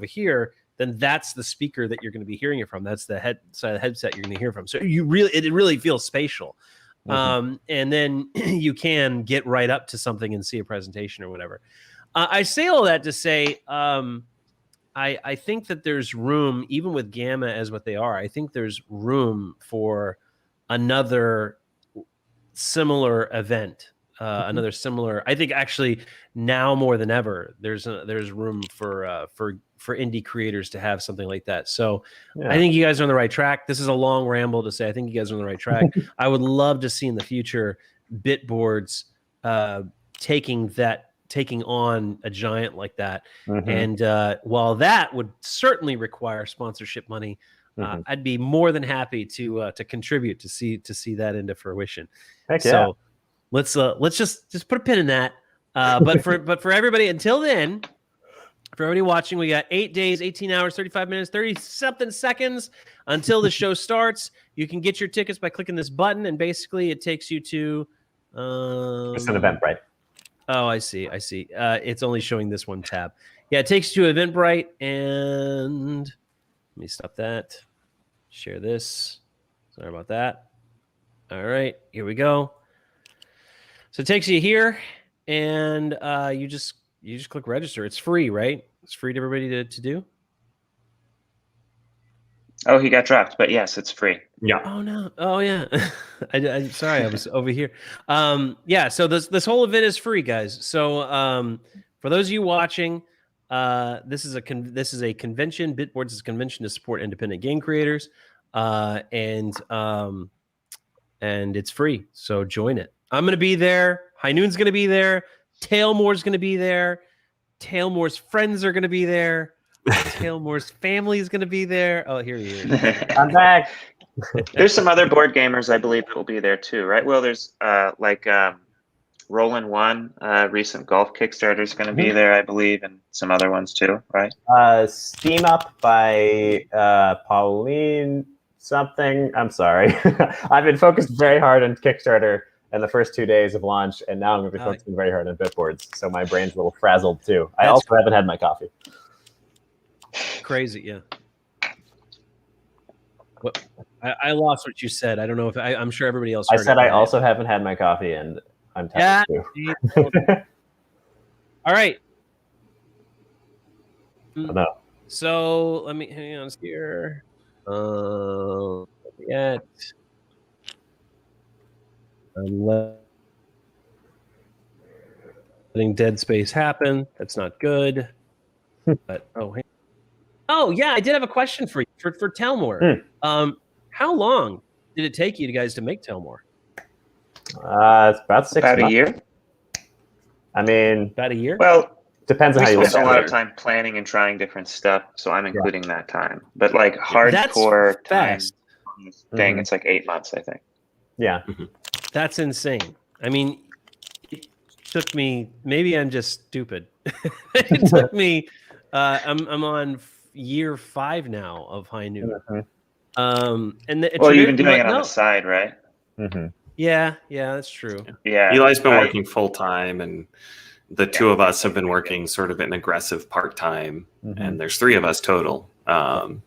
S2: here, then that's the speaker that you're going to be hearing it from. That's the headset you're going to hear from. So it really feels spatial. And then you can get right up to something and see a presentation or whatever. I say all that to say, I think that there's room, even with Gamma as what they are, I think there's room for another similar event another similar. I think actually now more than ever, there's room for indie creators to have something like that. So I think you guys are on the right track. This is a long ramble to say I think you guys are on the right track. I would love to see in the future Bitboards taking on a giant like that. And while that would certainly require sponsorship money, I'd be more than happy to contribute to see that into fruition.
S5: Heck
S2: so let's just put a pin in that. But for everybody until then, for everybody watching, we got 8 days, 18 hours, 35 minutes, 30 something seconds until the show starts. You can get your tickets by clicking this button, and basically it takes you to
S5: it's an Eventbrite.
S2: Oh, I see. It's only showing this one tab. Yeah, it takes you to Eventbrite, and let me stop that. Share this. Sorry about that. All right, here we go. So it takes you here, and you just click register. It's free, right? It's free to everybody to do.
S3: Oh, he got dropped, but yes, it's free.
S4: Yeah.
S2: Oh no. Oh yeah. I sorry, I was over here. Yeah. So this whole event is free, guys. So for those of you watching, this is a convention. Bitboards is a convention to support independent game creators, and it's free. So join it. I'm gonna be there. High Noon's gonna be there. Taelmoor's gonna be there. Taelmoor's friends are gonna be there. Taelmoor's family is going to be there. Oh, here he is.
S5: I'm back.
S3: There's some other board gamers, I believe, that will be there too, right? Well, there's Roland One, recent golf Kickstarter is going to be there, I believe, and some other ones too, right?
S5: Steam Up by Pauline something. I'm sorry. I've been focused very hard on Kickstarter in the first 2 days of launch, and now I'm going to be focusing very hard on Bitboards, so my brain's a little frazzled too. I also haven't had my coffee.
S2: Crazy, yeah. What I lost what you said. I don't know if I'm sure everybody else heard
S5: I said I also haven't had my coffee, and I'm tired too.
S2: All right.
S5: No.
S2: So let me hang on here. Yet I'm letting Dead Space happen. That's not good. But oh yeah, I did have a question for you for Taelmoor. How long did it take you guys to make Taelmoor?
S5: It's about 6 months.
S3: A year.
S5: I mean,
S2: About a year.
S5: Well, depends on how you
S3: We
S5: look
S3: spent a
S5: at
S3: lot
S5: it.
S3: of time planning and trying different stuff, so I'm including that time. But like hardcore time on this thing, it's like 8 months, I think.
S5: Yeah,
S2: That's insane. I mean, it took me. Maybe I'm just stupid. It took me. I'm on year 5 now of High Noon. And
S3: you've been doing it on the side, right?
S2: Yeah, that's true.
S3: Yeah,
S4: Eli's been working full time, and the two of us have been working sort of an aggressive part time, and there's 3 of us total.
S3: The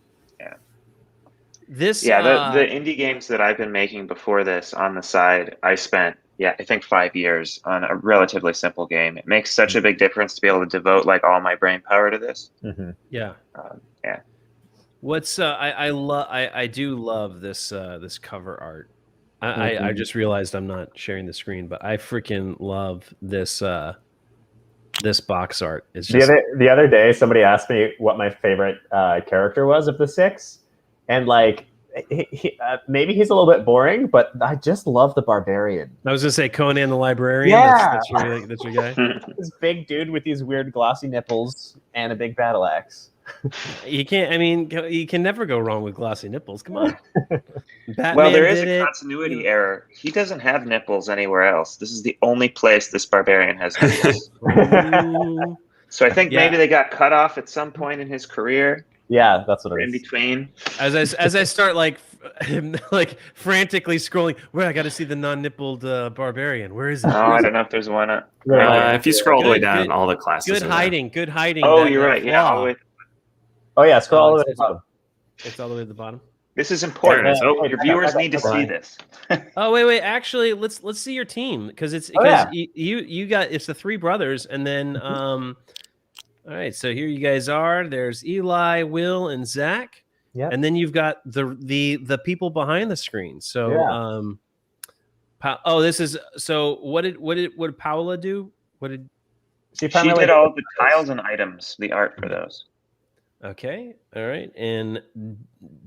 S3: indie games that I've been making before this on the side, I spent I think 5 years on a relatively simple game. It makes such a big difference to be able to devote like all my brain power to this.
S2: Yeah. What's I do love this this cover art. I just realized I'm not sharing the screen, but I freaking love this this box art. It's just
S5: the other day somebody asked me what my favorite character was of the 6, and like maybe he's a little bit boring, but I just love the barbarian.
S2: I was gonna say Conan the Librarian.
S5: Yeah,
S2: that's your guy.
S5: This big dude with these weird glossy nipples and a big battle axe.
S2: You can't. I mean, you can never go wrong with glossy nipples. Come on.
S3: Well, there is a continuity error. He doesn't have nipples anywhere else. This is the only place this barbarian has nipples. So I think maybe they got cut off at some point in his career.
S5: Yeah, that's what it is.
S3: In between.
S2: As I start like frantically scrolling, where I got to see the non-nippled barbarian. Where is it?
S3: I don't know if there's one.
S4: If you scroll all the way down, all the classes.
S2: Good hiding.
S3: Oh, you're right. Yeah, all the way.
S5: Oh yeah, scroll all the way to the bottom.
S2: It's all the way to the bottom.
S3: This is important. Your viewers need to see this.
S2: Oh wait. Actually, let's see your team because you got it's the 3 brothers, and then all right. So here you guys are. There's Eli, Will, and Zach. Yeah. And then you've got the people behind the screen. So This is so. What did Paola do? What did
S3: she did? All the tiles and items, the art for those.
S2: Okay, all right, and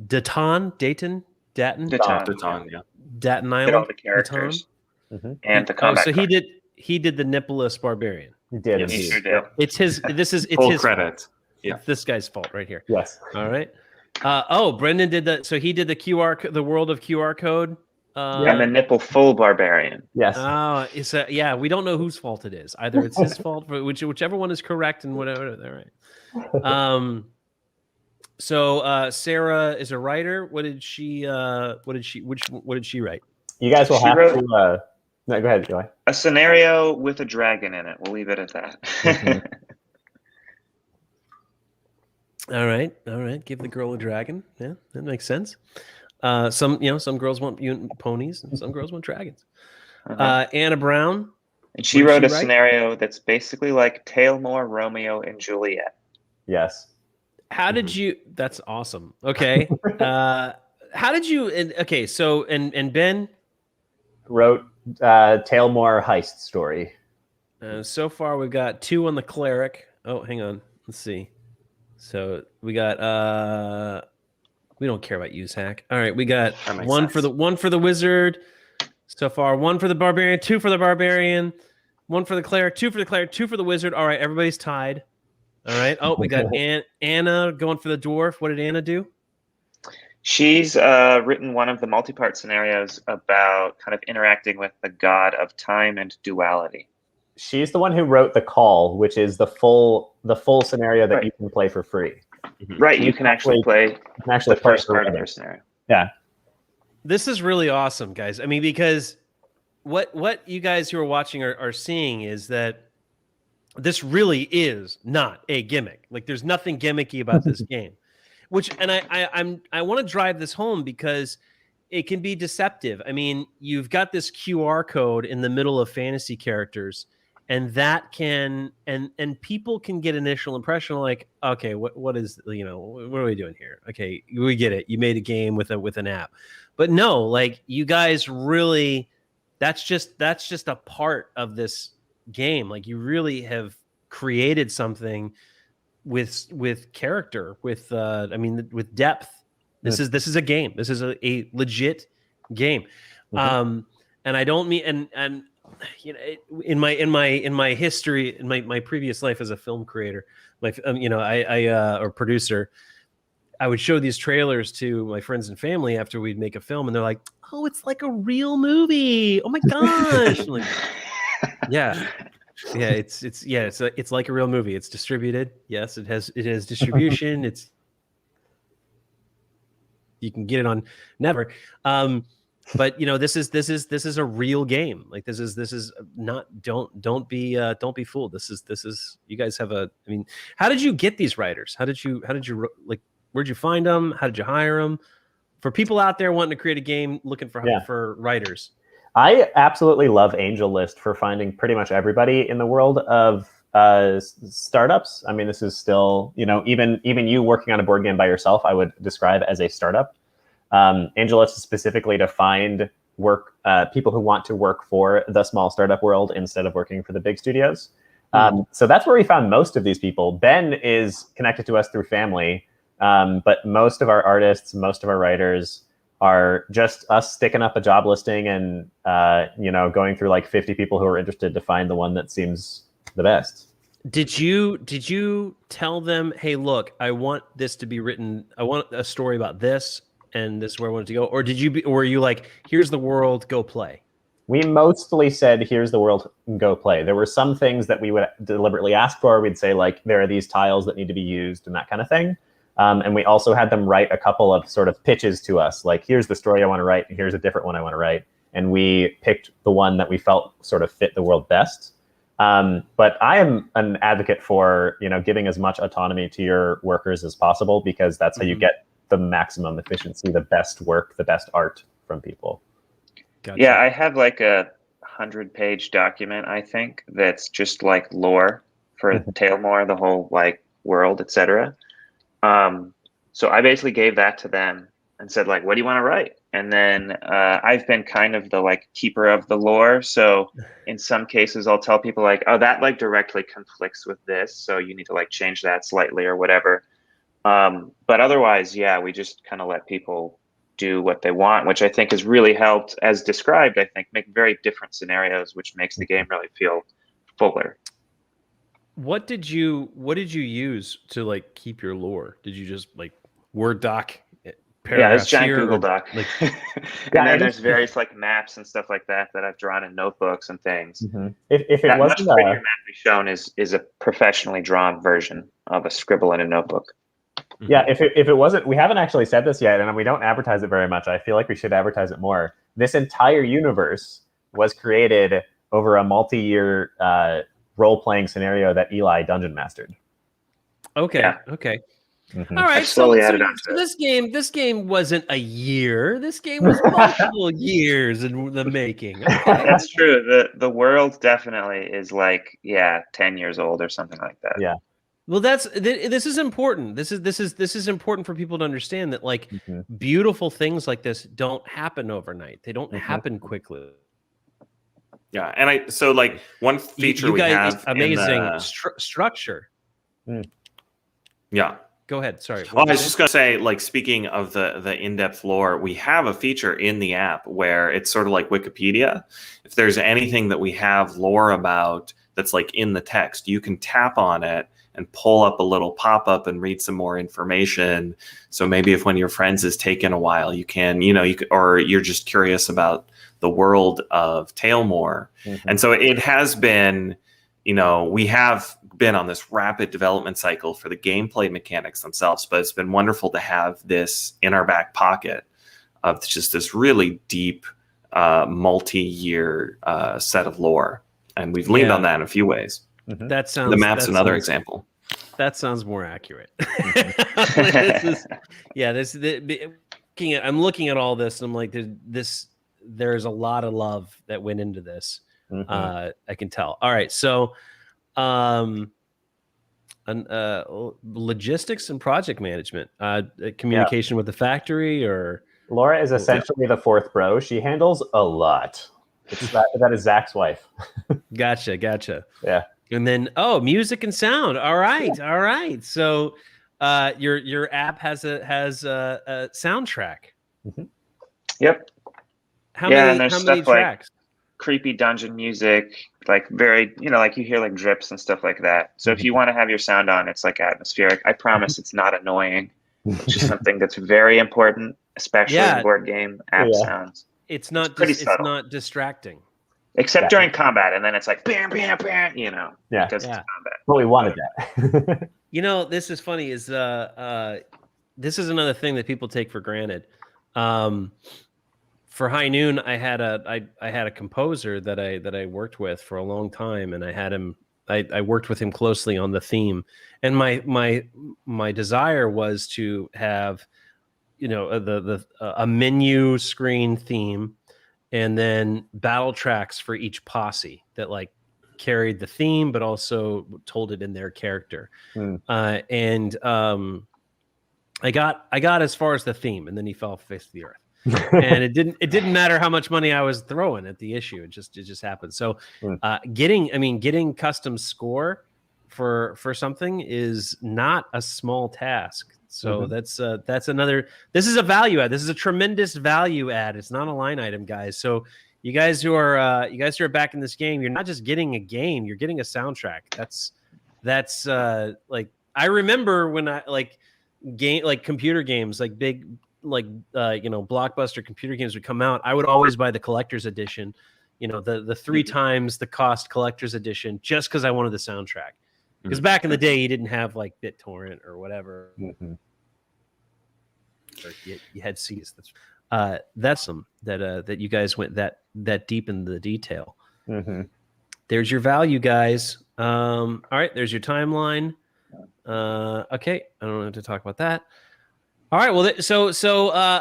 S2: Dayton, yeah,
S4: Dayton
S2: Island,
S3: did all the characters and the combat.
S2: So he did the Nicholas Barbarian.
S5: He did.
S3: Yes. He sure did.
S2: It's his. It's
S4: full
S2: his
S4: credit.
S2: Fault.
S4: Yeah,
S2: it's this guy's fault right here.
S5: Yes.
S2: All right. Brendan did that. So he did the world of QR code.
S3: And the nipple full barbarian.
S5: Yes.
S2: We don't know whose fault it is. Either it's his fault, whichever one is correct, and whatever. All right. So Sarah is a writer. What did she write?
S5: You guys will have to. No, go ahead, Joey.
S3: A scenario with a dragon in it. We'll leave it at that.
S5: Mm-hmm.
S2: All right. Give the girl a dragon. Yeah, that makes sense. Some girls want mutant ponies, and some girls want dragons. Anna Brown.
S3: And she wrote a scenario that's basically like Taelmoor, Romeo, and Juliet.
S5: Yes.
S2: How did you? That's awesome. Okay. How did you? Okay. So and Ben
S5: wrote Taelmoor heist story.
S2: So far, we've got 2 on the cleric. Oh, hang on. Let's see. So we got we don't care about use hack. All right, we got one for the wizard. So far, 1 for the barbarian, 2 for the barbarian, 1 for the cleric, 2 for the cleric, 2 for the wizard. All right, everybody's tied. All right. Oh, we got Anna going for the dwarf. What did Anna do?
S3: She's written one of the multi-part scenarios about kind of interacting with the god of time and duality.
S5: She's the one who wrote The Call, which is the full scenario that you can play for free.
S3: Right, you can actually play the first part of their scenario.
S5: Yeah.
S2: This is really awesome, guys. I mean, because what you guys who are watching are seeing is that this really is not a gimmick. Like, there's nothing gimmicky about this game. I want to drive this home because it can be deceptive. I mean, you've got this QR code in the middle of fantasy characters, and that can and people can get initial impression like, okay, what is, what are we doing here? Okay, we get it. You made a game with an app. But no, like, you guys really, that's just a part of this game. Like, you really have created something with character, with with depth. This is a game. This is a legit game. And I don't mean and in my history, in my previous life as a film creator, or producer, I would show these trailers to my friends and family after we'd make a film, and they're like, "Oh, it's like a real movie! Oh my gosh!" I'm like, yeah, it's like a real movie. It's distributed. Yes, it has distribution. You can get it on Never. But this is a real game. Like, this is not, don't be fooled. This is you guys have how did you get these writers? How did you like, where'd you find them? How did you hire them? For people out there wanting to create a game, looking for writers.
S5: I absolutely love AngelList for finding pretty much everybody in the world of startups. I mean, this is still, even you working on a board game by yourself, I would describe as a startup. AngelList is specifically to find people who want to work for the small startup world instead of working for the big studios. So that's where we found most of these people. Ben is connected to us through family, but most of our artists, most of our writers are just us sticking up a job listing and going through like 50 people who are interested to find the one that seems the best.
S2: Did you tell them, hey, look, I want this to be written, I want a story about this, and this is where I want it to go? Or were you like, here's the world, go play?
S5: We mostly said, here's the world, go play. There were some things that we would deliberately ask for. We'd say, like, there are these tiles that need to be used and that kind of thing. And we also had them write a couple of sort of pitches to us, like, here's the story I want to write, and here's a different one I want to write. And we picked the one that we felt sort of fit the world best. But I am an advocate for, giving as much autonomy to your workers as possible, because that's how you get the maximum efficiency, the best work, the best art from people.
S2: Gotcha.
S3: Yeah, I have like a 100-page document, I think, that's just like lore for Taelmoor, the whole like world, etc. So I basically gave that to them, and said like, what do you want to write? And then I've been kind of the like keeper of the lore. So in some cases I'll tell people like, oh, that like directly conflicts with this, so you need to like change that slightly or whatever. But otherwise, yeah, we just kind of let people do what they want, which I think has really helped, as described, I think, make very different scenarios, which makes the game really feel fuller.
S2: What did you use to like keep your lore? Did you just like Word doc paragraphs?
S3: This giant Google Doc.
S2: Like,
S3: and then there's various like maps and stuff like that that I've drawn in notebooks and things.
S5: Mm-hmm. If it
S3: that
S5: wasn't
S3: much prettier map we've shown is a professionally drawn version of a scribble in a notebook.
S5: Yeah, if it wasn't, we haven't actually said this yet, and we don't advertise it very much. I feel like we should advertise it more. This entire universe was created over a multi-year role-playing scenario that Eli dungeon mastered.
S2: Okay.
S3: Yeah.
S2: Okay.
S5: Mm-hmm.
S2: All right.
S3: slowly added on to
S2: so this game wasn't a year. This game was multiple years in the making. Okay.
S3: That's true. The world definitely is like 10 years old or something like that.
S5: Yeah.
S2: Well, this is important. This is important for people to understand that like beautiful things like this don't happen overnight. They don't happen quickly.
S4: Yeah, and so like one feature we have
S2: amazing structure.
S4: Yeah.
S2: Go ahead. Sorry.
S4: Well, I was just gonna say, like, speaking of the in-depth lore, we have a feature in the app where it's sort of like Wikipedia. If there's anything that we have lore about that's like in the text, you can tap on it and pull up a little pop-up and read some more information. So maybe if one of your friends is taken a while, you can, or you're just curious about the world of Taelmoor. And so it has been, we have been on this rapid development cycle for the gameplay mechanics themselves, but it's been wonderful to have this in our back pocket of just this really deep, multi-year set of lore. And we've leaned on that in a few ways.
S2: That sounds.
S4: The map's another example.
S2: That sounds more accurate. I'm looking at all this, and I'm like, there's a lot of love that went into this. I can tell. All right, so, logistics and project management, communication with the factory, or
S5: Laura is essentially the fourth bro. She handles a lot. That is Zach's wife.
S2: Gotcha.
S5: Yeah.
S2: And then, music and sound. All right. So, your app has a soundtrack.
S3: Yep.
S2: How many tracks?
S3: Like creepy dungeon music, like very, like you hear like drips and stuff like that. So if you want to have your sound on, it's like atmospheric. I promise it's not annoying. It's just something that's very important, especially in board game app sounds.
S2: It's not distracting.
S3: Except during combat, and then it's like bam, bam, bam, because it's combat.
S5: Well, we wanted that.
S2: This is funny. Is this is another thing that people take for granted. For High Noon, I had a composer that I worked with for a long time, and I had him. I worked with him closely on the theme, and my desire was to have, a menu screen theme, and then battle tracks for each posse that like carried the theme, but also told it in their character. I got as far as the theme, and then he fell off the face of the earth. And it didn't matter how much money I was throwing at the issue. It just happened. So getting custom score for something is not a small task. So that's another. This is a value add. This is a tremendous value add. It's not a line item, guys. So you guys who are back in this game, you're not just getting a game. You're getting a soundtrack. That's like I remember when I like computer games, like big blockbuster computer games would come out. I would always buy the collector's edition. The 3 times the cost collector's edition, just because I wanted the soundtrack. Because back in the day, you didn't have like BitTorrent or whatever. Or you had CDs. That's some that you guys went that deep into the detail. There's your value, guys. All right, there's your timeline. Okay, I don't have to talk about that. All right, well, so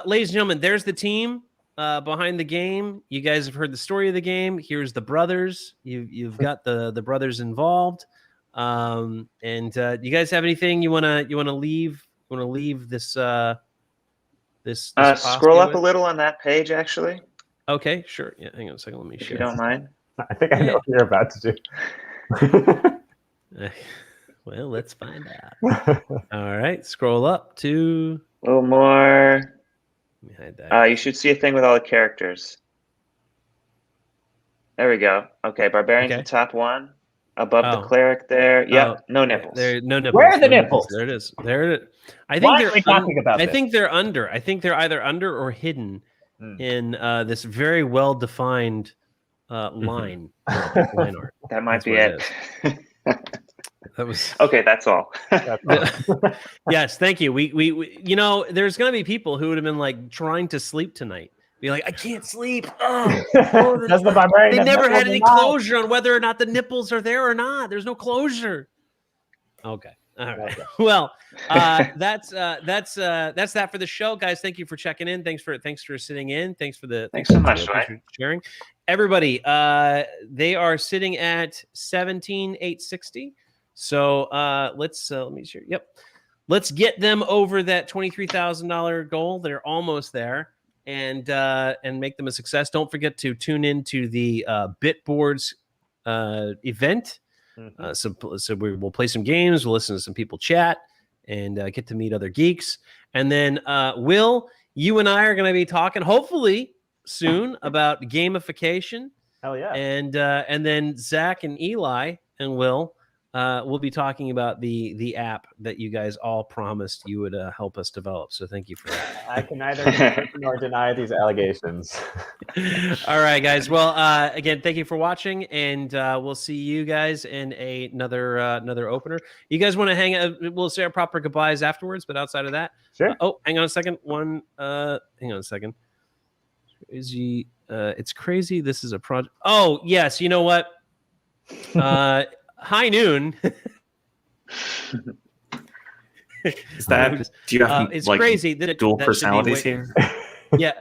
S2: ladies and gentlemen, there's the team behind the game. You guys have heard the story of the game. Here's the brothers. You've got the brothers involved. And you guys have anything you wanna leave this this
S3: scroll up a little on that page, actually.
S2: Okay, sure. Yeah, hang on a second. Let me
S3: If
S2: share.
S3: you don't mind.
S5: I think I know what you're about to do.
S2: Well, let's find out. All right, scroll up to
S3: A little more.
S2: Let me hide that.
S3: You should see a thing with all the characters. There we go. Okay, Barbarian's the top one. Above the cleric there. Yep, no nipples.
S2: There, no nipples.
S5: Where are the nipples?
S2: There it is. There it is. I think
S5: Why
S2: they're
S5: are we talking about
S2: I
S5: this?
S2: think they're under. I think they're either under or hidden in this very well-defined line art.
S3: That might
S2: That's
S3: be
S2: what
S3: it.
S2: That was
S3: okay. That's all.
S2: yes. Thank you. We you know, there's gonna be people who would have been like trying to sleep tonight. Be like, I can't sleep. Oh, they never had any closure on whether or not the nipples are there or not. There's no closure. Okay. All right. Okay. Well, that's that for the show, guys. Thank you for checking in. Thanks for sitting in. Thanks
S3: so much,
S2: thanks for sharing. Everybody, they are sitting at 17,860. So let's let me share. Yep. Let's get them over that $23,000 goal. They're almost there. And make them a success. Don't forget to tune into the Bitboards event. So we will play some games. We'll listen to some people chat and get to meet other geeks. And then Will, you and I are going to be talking hopefully soon about gamification.
S5: Hell yeah!
S2: And then Zach and Eli and Will. We'll be talking about the app that you guys all promised you would help us develop. So thank you for that.
S5: I can neither confirm nor deny these allegations.
S2: All right, guys. Well, again, thank you for watching, and we'll see you guys in another opener. You guys want to hang out? We'll say our proper goodbyes afterwards, but outside of that,
S5: sure.
S2: Hang on a second. Hang on a second. Crazy. It's crazy. This is a project. Oh yes. You know what? High Noon.
S4: Is that? Do you have
S2: it's
S4: like
S2: crazy that
S4: dual personalities here?
S2: Yeah.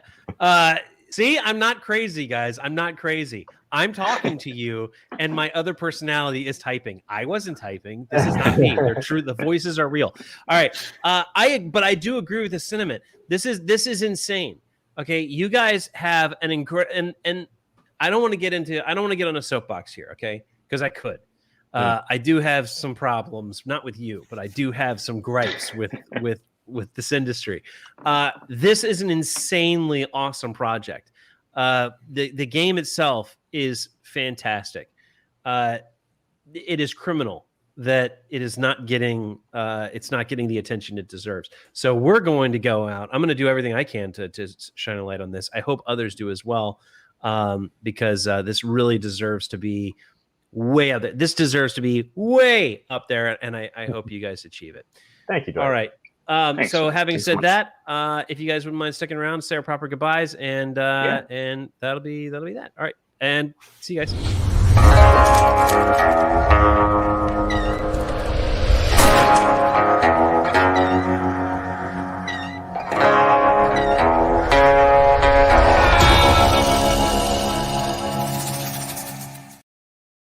S2: See, I'm not crazy, guys. I'm not crazy. I'm talking to you, and my other personality is typing. I wasn't typing. This is not me. They're true. The voices are real. All right. But I do agree with the sentiment. This is insane. Okay, you guys have an incredible and I don't want to get on a soapbox here. Okay, because I could. I do have some problems, not with you, but I do have some gripes with this industry. This is an insanely awesome project. The game itself is fantastic. It is criminal that it is not getting the attention it deserves. So we're going to go out. I'm going to do everything I can to shine a light on this. I hope others do as well, because this really deserves to be way up there. This deserves to be way up there, and I hope you guys achieve it.
S5: Thank you, Dwight.
S2: All right. So having said that, if you guys wouldn't mind sticking around, say our proper goodbyes, and that'll be that. All right, and see you guys.